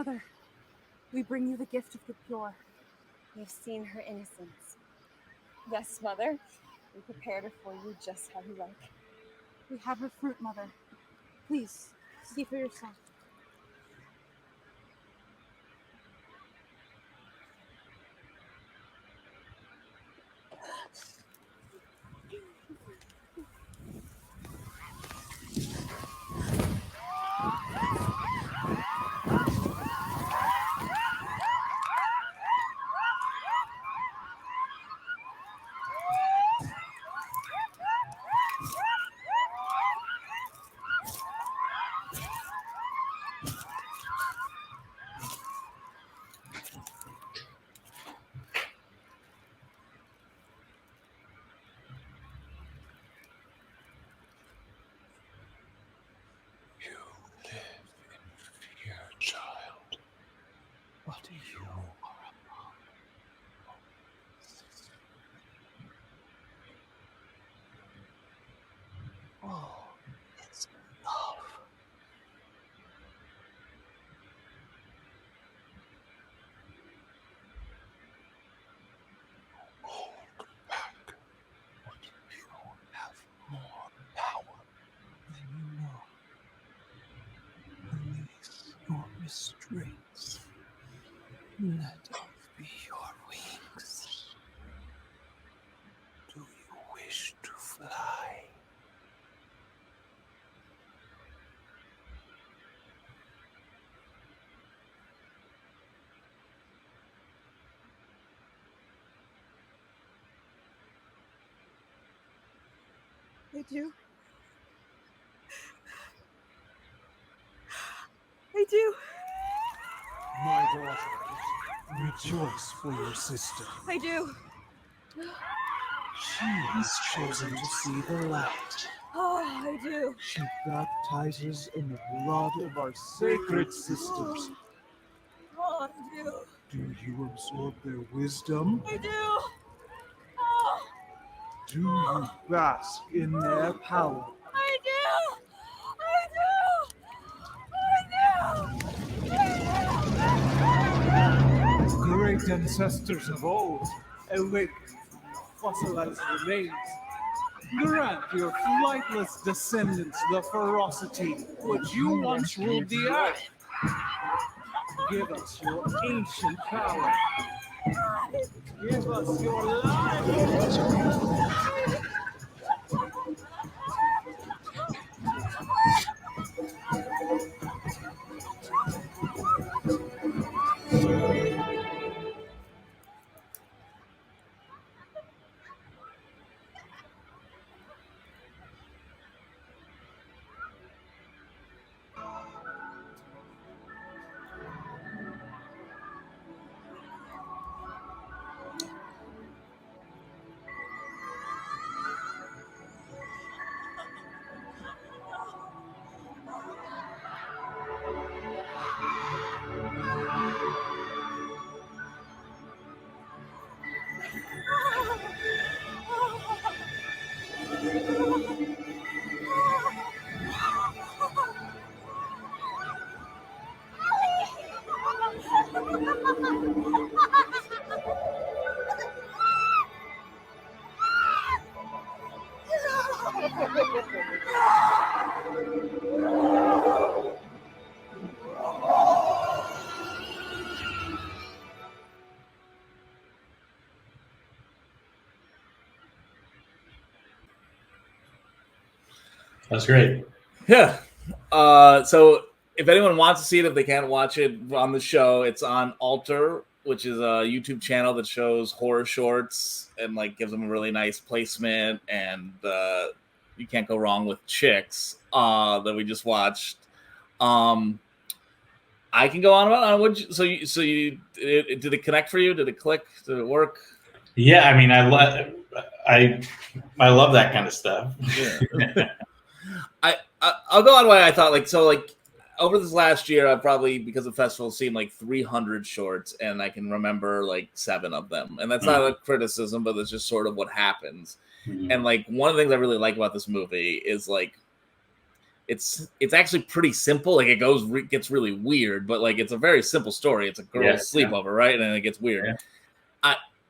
Mother, we bring you the gift of the pure. We've seen her innocence. Yes, Mother. We prepared her for you just how you like. We have her fruit, Mother. Please, see for yourself. Child, but you are a mom. Oh, it's love. Hold back what you have more power than you know. Release your restraints. Let us be your wings. Do you wish to fly? I do. I do. My daughter, rejoice for your sister. I do. She has chosen to see the light. Oh, I do. She baptizes in the blood of our sacred sisters. Oh, I do. Do you absorb their wisdom? I do. Oh, Do you bask in their power? I do. Great ancestors of old, awake from fossilized remains. Grant your flightless descendants the ferocity which you once ruled the earth. Give us your ancient power. Give us your life. That's great. Yeah. So if anyone wants to see it, if they can't watch it on the show, it's on Alter, which is a YouTube channel that shows horror shorts and like gives them a really nice placement. And you can't go wrong with Chicks that we just watched. I can go on about what. So you did it connect for you? Did it click? Did it work? Yeah, I mean, I love that kind of stuff. Yeah. I'll go on why I thought over this last year, I've probably, because of festivals, seen like 300 shorts, and I can remember like 7 of them. And that's not a criticism, but it's just sort of what happens. And like one of the things I really like about this movie is like it's actually pretty simple. Like it gets really weird, but like it's a very simple story. It's a girl's sleepover, right? And then it gets weird.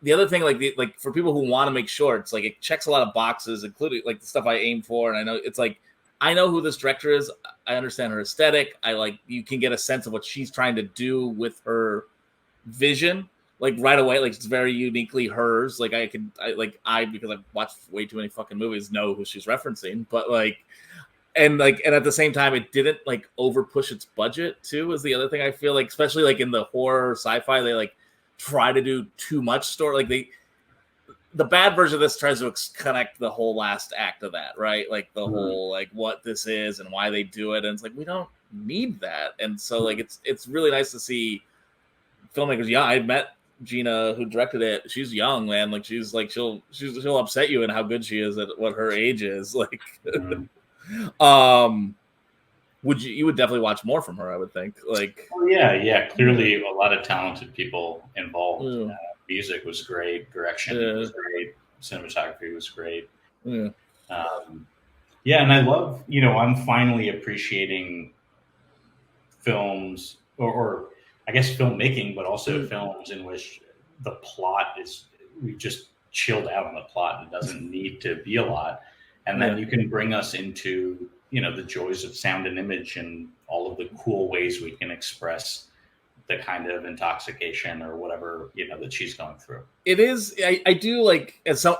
The other thing, like for people who want to make shorts, like it checks a lot of boxes, including like the stuff I aim for. And I know it's like I know who this director is. I understand her aesthetic. You can get a sense of what she's trying to do with her vision, like right away. Like it's very uniquely hers. Like because I've watched way too many fucking movies, know who she's referencing. But and at the same time, it didn't like over push its budget too. Is the other thing I feel like, especially like in the horror sci-fi, they like try to do too much story. Like the bad version of this tries to connect the whole last act of that, right? Like the whole like what this is and why they do it, and it's like we don't need that. And so like it's really nice to see filmmakers. Yeah, I met Gina who directed it. She's young, man. Like she's like she'll upset you in how good she is at what her age is. Like, you would definitely watch more from her, I would think. Like, clearly a lot of talented people involved. Music was great, direction was great, cinematography was great. And I love, I'm finally appreciating films or I guess filmmaking, but also films in which the plot we've just chilled out on the plot. It doesn't need to be a lot. And then you can bring us into, the joys of sound and image and all of the cool ways we can express the kind of intoxication or whatever, that she's going through. It is, I do like, as a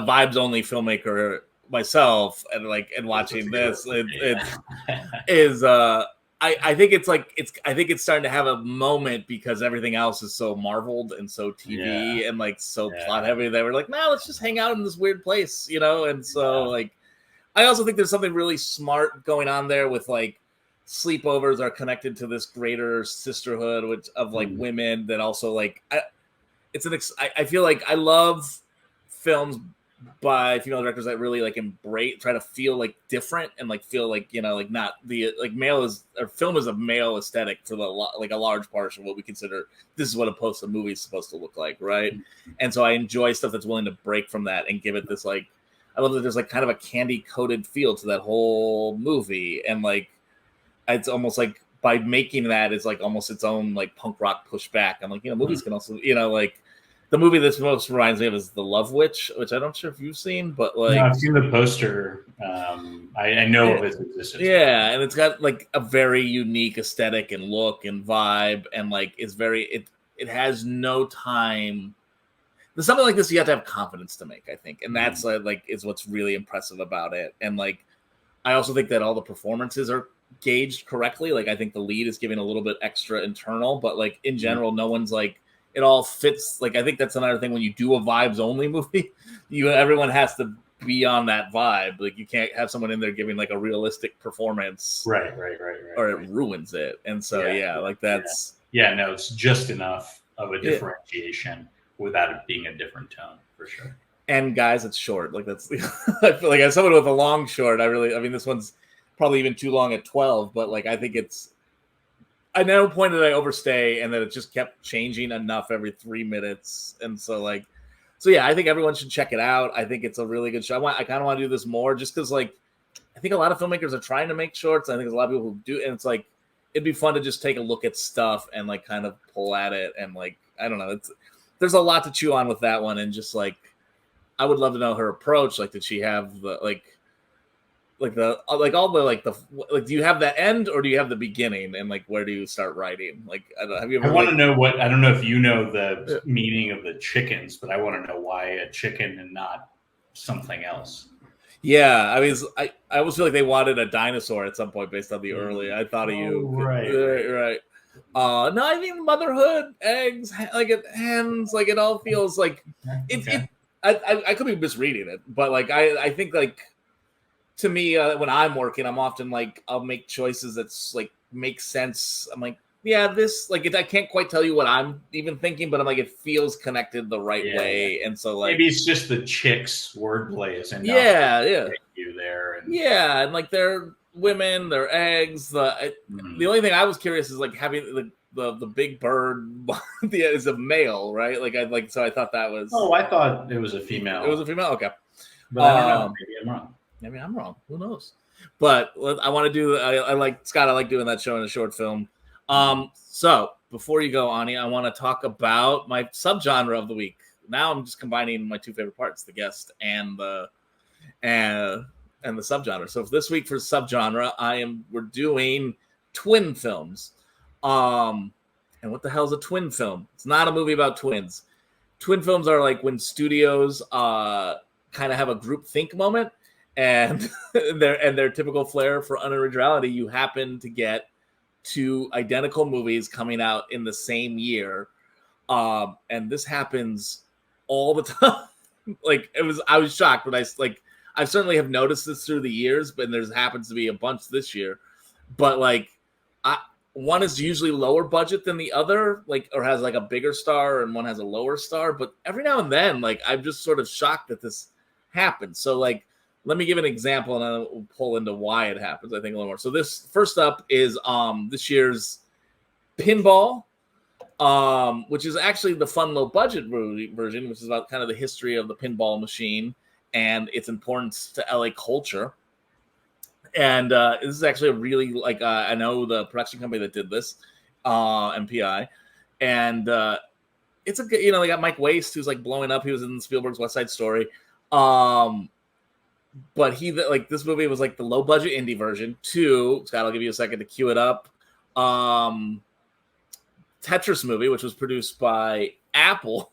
vibes only filmmaker myself and watching this, it is, I think it's starting to have a moment because everything else is so marveled and so TV and like so plot heavy that we're like, no, let's just hang out in this weird place, and so like I also think there's something really smart going on there with like sleepovers are connected to this greater sisterhood of like women that also like I feel like I love films by female directors that really like try to feel like different and like feel like like not the like film is a male aesthetic for like a large portion of what we consider this is what a movie is supposed to look like, right? And so I enjoy stuff that's willing to break from that and give it this like I love that there's like kind of a candy coated feel to that whole movie, and like it's almost like by making that is like almost its own like punk rock pushback. I'm like movies can also like. The movie this most reminds me of is The Love Witch, which I'm not sure if you've seen, but like I've seen the poster. I know of its existence. Yeah, and it's got like a very unique aesthetic and look and vibe, and like it's very it has no time. There's something like this you have to have confidence to make, I think, and that's like is what's really impressive about it. And like I also think that all the performances are gauged correctly. Like I think the lead is giving a little bit extra internal, but like in general, no one's like. It all fits. Like I think that's another thing when you do a vibes only movie, everyone has to be on that vibe. Like you can't have someone in there giving like a realistic performance, right, or it ruins it. And so like that's no, it's just enough of a differentiation without it being a different tone for sure. And guys, it's short. Like that's I feel like as someone with a long short, I mean this one's probably even too long at 12, but like I think it's. At no point did I overstay, and that it just kept changing enough every 3 minutes. And so I think everyone should check it out. I think it's a really good show. I kind of want to do this more just because, like, I think a lot of filmmakers are trying to make shorts. I think there's a lot of people who do, and it's like it'd be fun to just take a look at stuff and like kind of pull at it. And like I don't know, there's a lot to chew on with that one. And just like I would love to know her approach. Like, did she have the do you have that end or do you have the beginning, and like where do you start writing? Like have you ever? I want to know I don't know if you know the meaning of the chickens, but I want to know why a chicken and not something else. Yeah, I mean, I always feel like they wanted a dinosaur at some point based on the early. I thought of you, right. No, I mean motherhood, eggs, hens, like it all feels like it. I could be misreading it, but like I think like. To me, when I'm working, I'm often like, I'll make choices that's like make sense. I'm like, yeah, this like I can't quite tell you what I'm even thinking, but I'm like, it feels connected the right way, and so like maybe it's just the chicks wordplay is enough. Yeah, you there, and like they're women, they're eggs. The only thing I was curious is like having the big bird is a male, right? So I thought that was. Oh, I thought it was a female. It was a female. Okay, but I don't know. Maybe I'm wrong. Maybe I'm wrong. Who knows? But I want to do. I like Scott. I like doing that show in a short film. So before you go, Ani, I want to talk about my subgenre of the week. Now I'm just combining my two favorite parts: the guest and the subgenre. So for this week for subgenre, we're doing twin films. And what the hell is a twin film? It's not a movie about twins. Twin films are like when studios kind of have a group think moment. And their typical flair for unoriginality, you happen to get two identical movies coming out in the same year, and this happens all the time. I was shocked, but I certainly have noticed this through the years, but there happens to be a bunch this year. But one is usually lower budget than the other, or has a bigger star, and one has a lower star. But every now and then, I'm just sort of shocked that this happens. So let me give an example, and then we'll pull into why it happens, I think, a little more. So this first up is this year's Pinball, which is actually the fun low-budget version, which is about kind of the history of the pinball machine and its importance to LA culture. And this is actually a really, I know the production company that did this, MPI, and it's a good, they got Mike Waste, who's blowing up. He was in Spielberg's West Side Story. But this movie was the low budget indie version. Two, Scott, I'll give you a second to cue it up. Tetris movie, which was produced by Apple,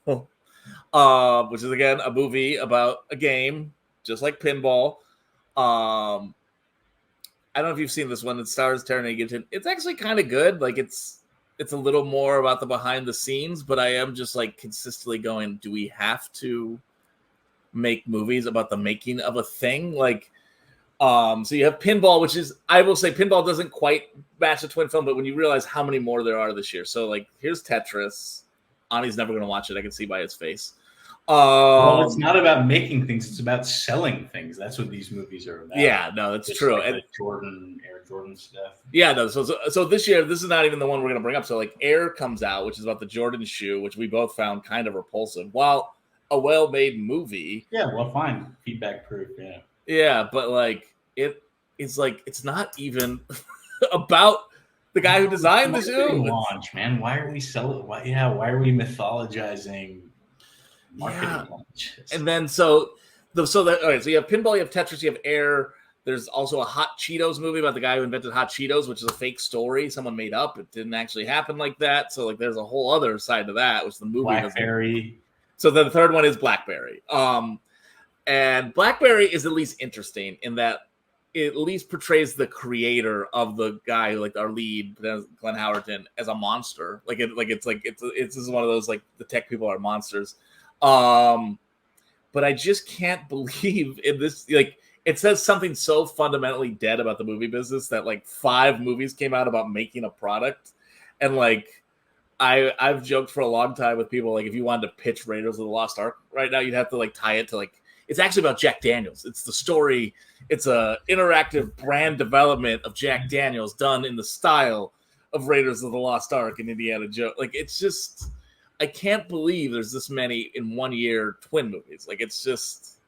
which is again a movie about a game, just like Pinball. I don't know if you've seen this one. It stars Taron Egerton. It's actually kind of good. It's a little more about the behind the scenes, but I am just consistently going, do we have to make movies about the making of a thing? So you have Pinball, which is, I will say, Pinball doesn't quite match a twin film, but when you realize how many more there are this year. So here's Tetris. Ani's never going to watch it. I can see by his face. Well, it's not about making things. It's about selling things. That's what these movies are about. Yeah, no, that's true. And Air Jordan stuff. Yeah, no. So this year, this is not even the one we're going to bring up. So Air comes out, which is about the Jordan shoe, which we both found kind of repulsive. While a well-made movie. Yeah, well, fine. Feedback proof, yeah. Yeah, but it's not even about the guy who designed the shoe. Launch, man. Why are we selling? Why are we mythologizing marketing launches? And then so you have Pinball, you have Tetris, you have Air. There's also a Hot Cheetos movie about the guy who invented Hot Cheetos, which is a fake story someone made up. It didn't actually happen like that. So there's a whole other side to that, which the movie Blackberry. So the third one is Blackberry. And Blackberry is at least interesting in that it at least portrays the creator of the guy, our lead, Glenn Howerton, as a monster. It's this is one of those the tech people are monsters. But I just can't believe in this. It says something so fundamentally dead about the movie business that 5 movies came out about making a product, and I've joked for a long time with people, if you wanted to pitch Raiders of the Lost Ark right now, you'd have to tie it to it's actually about Jack Daniels. It's the story. It's a interactive brand development of Jack Daniels done in the style of Raiders of the Lost Ark and Indiana Jones. It's just, I can't believe there's this many in 1 year twin movies. It's just,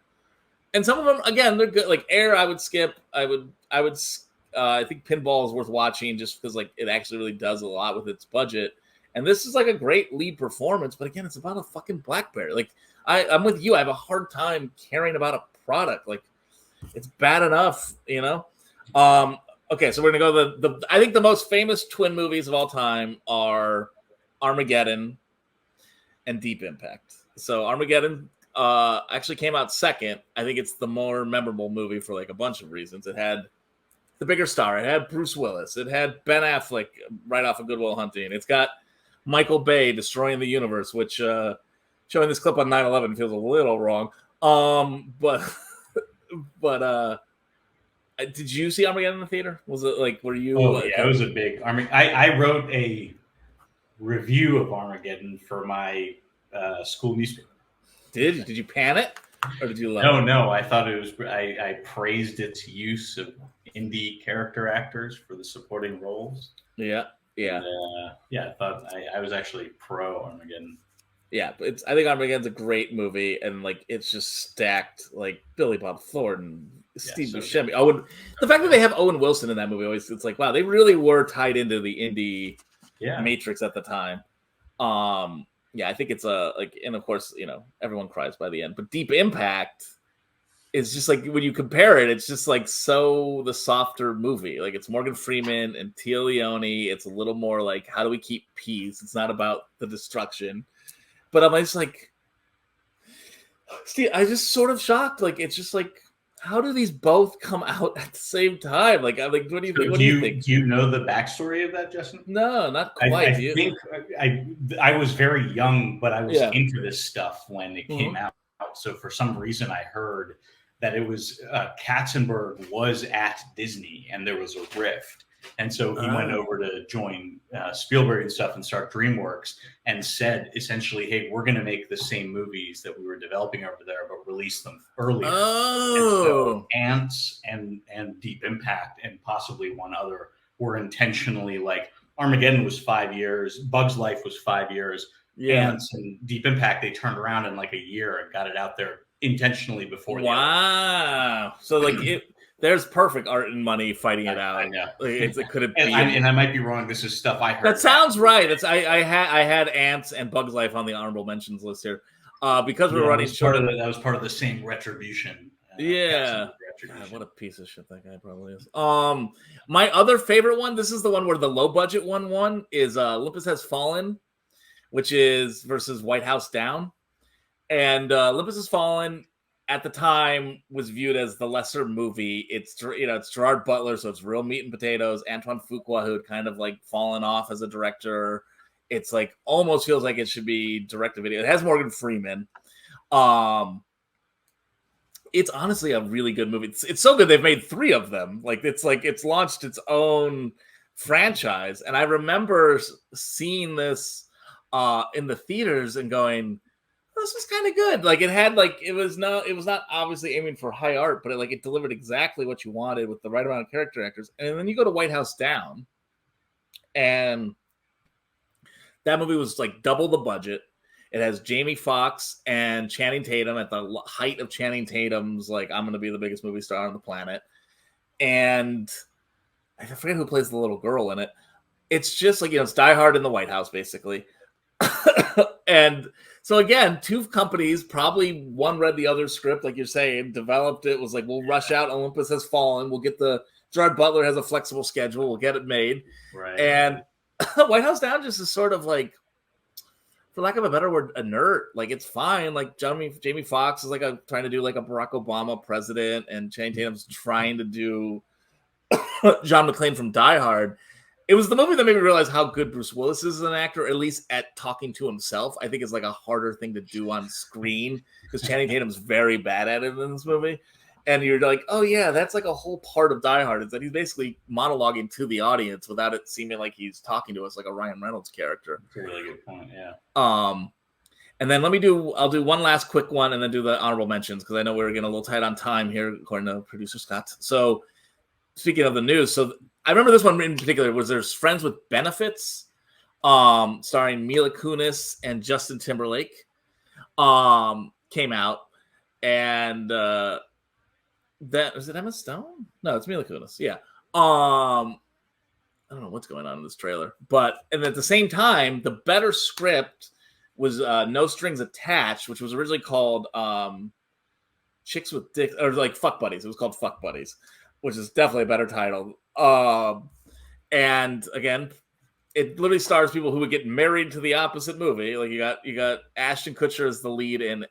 and some of them, again, they're good. Air, I would skip. I think Pinball is worth watching just because it actually really does a lot with its budget. And this is a great lead performance, but again, it's about a fucking Blackberry. I'm with you. I have a hard time caring about a product. It's bad enough, Okay, so we're gonna go. I think the most famous twin movies of all time are Armageddon and Deep Impact. So Armageddon actually came out second. I think it's the more memorable movie for a bunch of reasons. It had the bigger star. It had Bruce Willis. It had Ben Affleck right off of Good Will Hunting. It's got Michael Bay destroying the universe, which showing this clip on 9/11 feels a little wrong. But did you see Armageddon in the theater? Was it were you? Oh yeah, it was a big I wrote a review of Armageddon for my school newspaper. Did you pan it, or did you love it? No. I thought it was. I praised its use of indie character actors for the supporting roles. Yeah. And, I thought I was actually pro Armageddon. Yeah, but I think Armageddon's a great movie, and it's just stacked. Billy Bob Thornton, Steve Buscemi. The fact that they have Owen Wilson in that movie always, it's like, wow, they really were tied into the indie matrix at the time. I think it's and of course, everyone cries by the end, but Deep Impact is just like, when you compare it, it's just like the softer movie. Like, it's Morgan Freeman and Tia Leone. It's a little more like, how do we keep peace? It's not about the destruction. But I'm just like, Steve, I just sort of shocked. Like, it's just like, how do these both come out at the same time? Like, I'm like, what do you think? What do you think? Do you know the backstory of that, Justin? No, not quite. I think I was very young, but I was into this stuff when it came out. So for some reason, I heard that it was Katzenberg was at Disney and there was a rift. And so he went over to join Spielberg and stuff and start DreamWorks, and said essentially, hey, we're going to make the same movies that we were developing over there, but release them earlier. So Ants and Deep Impact and possibly one other were intentionally, like, Armageddon was 5 years, Bug's Life was 5 years, Ants and Deep Impact, they turned around in like a year and got it out there intentionally before. Wow. So like there's perfect art and money fighting it out. It could have been. And I might be wrong. This is stuff I heard. That sounds right. I had Ants and Bug's Life on the honorable mentions list here because we're running short. That was part of the same retribution. God, what a piece of shit that guy probably is. My other favorite one. This is the one where the low budget one won. Is Olympus Has Fallen, which is versus White House Down, and Olympus Has Fallen at the time was viewed as the lesser movie. It's Gerard Butler, so it's real meat and potatoes. Antoine Fuqua, who had kind of like fallen off as a director. It's like almost feels like it should be direct to video. It has Morgan Freeman. It's honestly a really good movie. It's so good they've made 3 of them. It's launched its own franchise. And I remember seeing this in the theaters and going, this was kind of good. Like, it had it was not obviously aiming for high art, but it delivered exactly what you wanted with the right amount of character actors. And then you go to White House Down, and that movie was like double the budget. It has Jamie Foxx and Channing Tatum at the height of Channing Tatum's like, I'm going to be the biggest movie star on the planet. And I forget who plays the little girl in it. It's just like, it's Die Hard in the White House, basically. And so again, 2 companies, probably one read the other script, like you're saying, developed it, was like, we'll rush out Olympus Has Fallen, we'll get Gerard Butler has a flexible schedule, we'll get it made. Right. And White House Down just is sort of like, for lack of a better word, inert. Like, it's fine. Like, Jamie Foxx is trying to do like a Barack Obama president, and Channing Tatum's trying to do John McClane from Die Hard. It was the movie that made me realize how good Bruce Willis is as an actor, at least at talking to himself. I think it's like a harder thing to do on screen because Channing Tatum's very bad at it in this movie. And you're like, oh yeah, that's like a whole part of Die Hard, is that he's basically monologuing to the audience without it seeming like he's talking to us like a Ryan Reynolds character. That's a really good point, yeah. And then I'll do one last quick one and then do the honorable mentions, because I know we're getting a little tight on time here, according to producer Scott. So speaking of the news, so I remember this one in particular was there's Friends with Benefits, starring Mila Kunis and Justin Timberlake, came out, and that was it. Emma Stone? No, it's Mila Kunis. Yeah. I don't know what's going on in this trailer, and at the same time, the better script was No Strings Attached, which was originally called Chicks with Dicks, or like Fuck Buddies. It was called Fuck Buddies, which is definitely a better title. And again, it literally stars people who would get married to the opposite movie. Like, you got Ashton Kutcher as the lead, and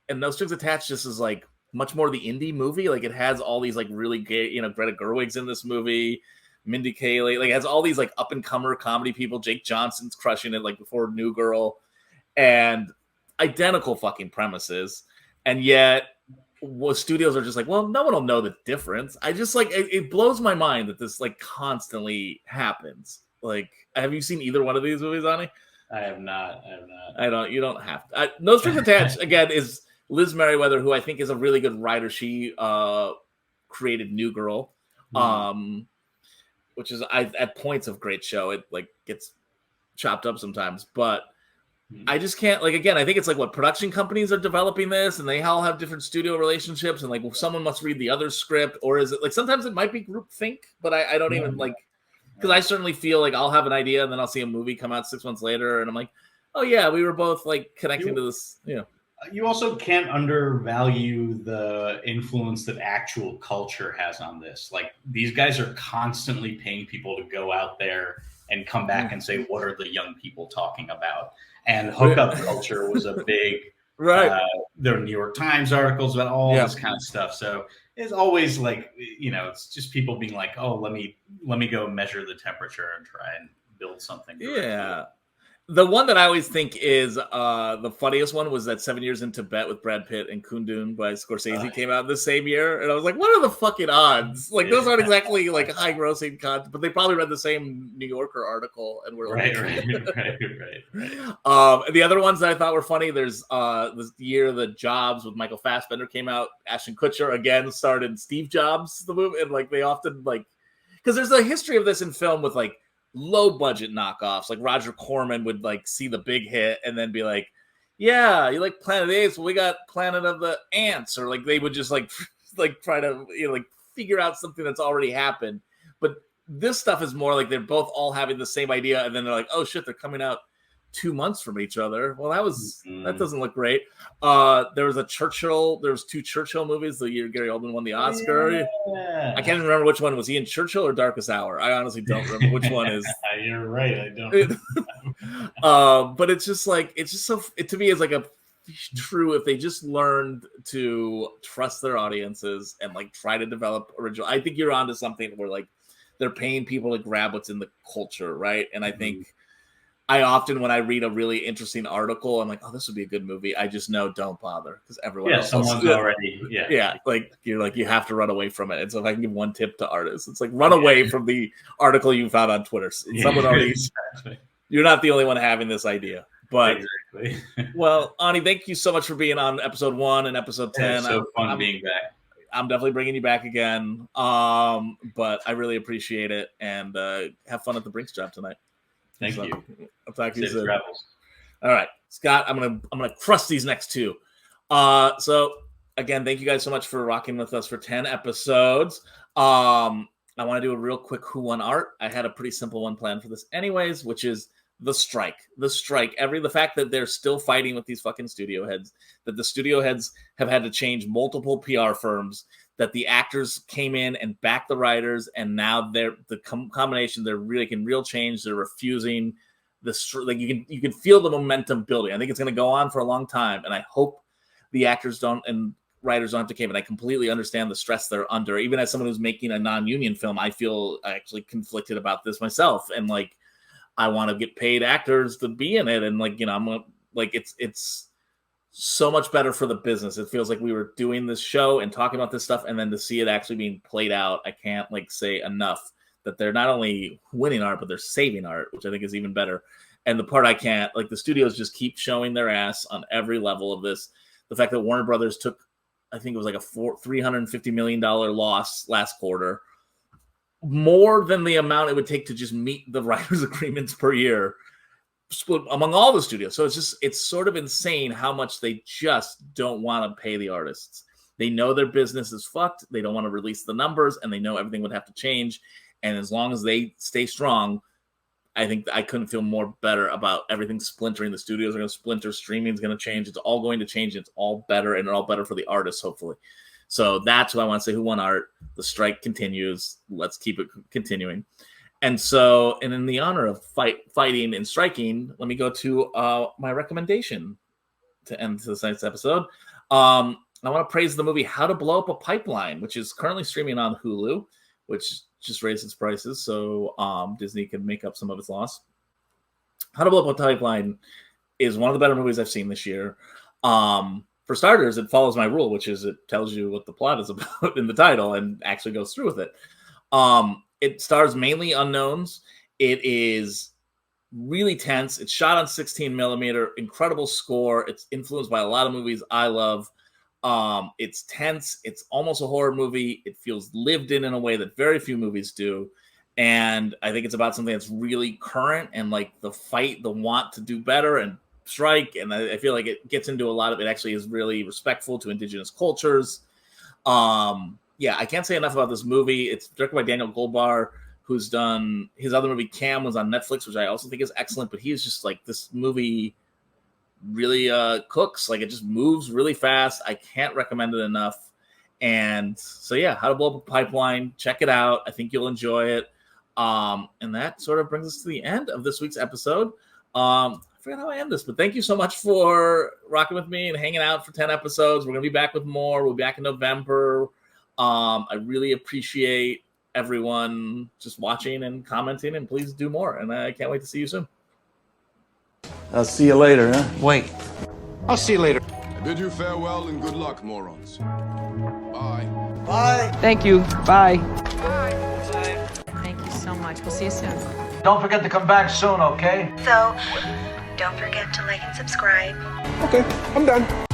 No Strings Attached just is like much more the indie movie. Like, it has all these like really gay, Greta Gerwig's in this movie, Mindy Kaling, like it has all these like up and comer comedy people. Jake Johnson's crushing it like before New Girl, and identical fucking premises, and yet studios are just like, well, no one will know the difference. I just like it blows my mind that this like constantly happens. Like, have you seen either one of these movies, Ani? I have not. You don't have to. No Strings Attached again is Liz Merriweather, who I think is a really good writer. She created New Girl, which is at points of great show. It like gets chopped up sometimes, but I just can't, like, again, I think it's like what production companies are developing this and they all have different studio relationships and like someone must read the other script, or is it like sometimes it might be group think, but I don't even like, because I certainly feel like I'll have an idea and then I'll see a movie come out 6 months later and I'm like, oh yeah, we were both like connecting to this, you know. You also can't undervalue the influence that actual culture has on this. Like, these guys are constantly paying people to go out there and come back and say, what are the young people talking about? And hookup culture was a big, right. There were New York Times articles about all this kind of stuff. So it's always like, you know, it's just people being like, oh, let me go measure the temperature and try and build something. Yeah. The one that I always think is the funniest one was that 7 Years in Tibet with Brad Pitt and Kundun by Scorsese came out the same year. And I was like, what are the fucking odds? Like, those aren't exactly like high grossing content, but they probably read the same New Yorker article and were like, right. The other ones that I thought were funny, there's this year, The Jobs with Michael Fassbender came out. Ashton Kutcher again starred in Steve Jobs, the movie. And like, they often like, because there's a history of this in film with like, low budget knockoffs. Like Roger Corman would like see the big hit and then be like, yeah, you like Planet of the Apes? Well, we got Planet of the Ants. Or like they would just like try to, you know, like figure out something that's already happened. But this stuff is more like they're both all having the same idea and then they're like, oh shit, they're coming out 2 months from each other. Well, that doesn't look great. There was two Churchill movies the year Gary Oldman won the Oscar. Yeah. I can't remember which one. Was he in Churchill or Darkest Hour? I honestly don't remember which one is. You're right. I don't. But it's just like, to me is like a true, if they just learned to trust their audiences and like try to develop original. I think you're onto something where like they're paying people to grab what's in the culture, right? And I think I often, when I read a really interesting article, I'm like, oh, this would be a good movie. I just know don't bother because everyone else someone's already, like you have to run away from it. And so if I can give one tip to artists, it's like run away from the article you found on Twitter. Someone already, you're not the only one having this idea. But well, Ani, thank you so much for being on episode 1 and episode 10. It's so fun being back. I'm definitely bringing you back again. But I really appreciate it, and have fun at the Brinks job tonight. Thank you. I'll talk to you soon. Travels. All right, Scott, I'm gonna crush these next 2. So again, thank you guys so much for rocking with us for 10 episodes. I want to do a real quick Who Won Art. I had a pretty simple one planned for this anyways, which is the strike. The fact that they're still fighting with these fucking studio heads, that the studio heads have had to change multiple PR firms, that the actors came in and backed the writers, and now they're the combination. They're really making real change. They're refusing like you can feel the momentum building. I think it's going to go on for a long time, and I hope the actors don't and writers don't have to cave. And I completely understand the stress they're under. Even as someone who's making a non-union film, I feel actually conflicted about this myself, and like I want to get paid actors to be in it, and like, you know, I'm like it's so much better for the business. It feels like we were doing this show and talking about this stuff, and then to see it actually being played out, I can't like say enough that they're not only winning art, but they're saving art, which I think is even better. And the part I can't, like, the studios just keep showing their ass on every level of this. The fact that Warner Brothers took, I think it was like a $350 million loss last quarter, more than the amount it would take to just meet the writers' agreements per year, split among all the studios. So it's sort of insane how much they just don't want to pay the artists. They know their business is fucked. They don't want to release the numbers, and they know everything would have to change. And as long as they stay strong, I think I couldn't feel more better about everything splintering. The studios are going to splinter. Streaming is going to change. It's all going to change. It's all better, and it's all better for the artists, hopefully. So that's what I want to say. Who won art? The strike continues. Let's keep it continuing. And so, and in the honor of fighting and striking, let me go to my recommendation to end this night's episode. I want to praise the movie How to Blow Up a Pipeline, which is currently streaming on Hulu, which just raised its prices so Disney can make up some of its loss. How to Blow Up a Pipeline is one of the better movies I've seen this year. For starters, it follows my rule, which is it tells you what the plot is about in the title and actually goes through with it. It stars mainly unknowns. It is really tense. It's shot on 16 millimeter, incredible score. It's influenced by a lot of movies I love. It's tense. It's almost a horror movie. It feels lived in a way that very few movies do. And I think it's about something that's really current, and like the fight, the want to do better and strike, and I feel like it gets into a lot of it. Actually, is really respectful to indigenous cultures. Yeah, I can't say enough about this movie. It's directed by Daniel Goldbar, who's done his other movie Cam was on Netflix, which I also think is excellent. But he's just like, this movie really cooks. Like, it just moves really fast. I can't recommend it enough. And so yeah, How to Blow Up a Pipeline. Check it out. I think you'll enjoy it. And that sort of brings us to the end of this week's episode. I forgot how I end this, but thank you so much for rocking with me and hanging out for 10 episodes. We're going to be back with more. We'll be back in November. I really appreciate everyone just watching and commenting, and please do more. And I can't wait to see you soon. I'll see you later, huh? Wait. I'll see you later. I bid you farewell and good luck, morons. Bye. Bye. Thank you. Bye. Thank you so much. We'll see you soon. Don't forget to come back soon, okay? So, don't forget to like and subscribe. Okay, I'm done.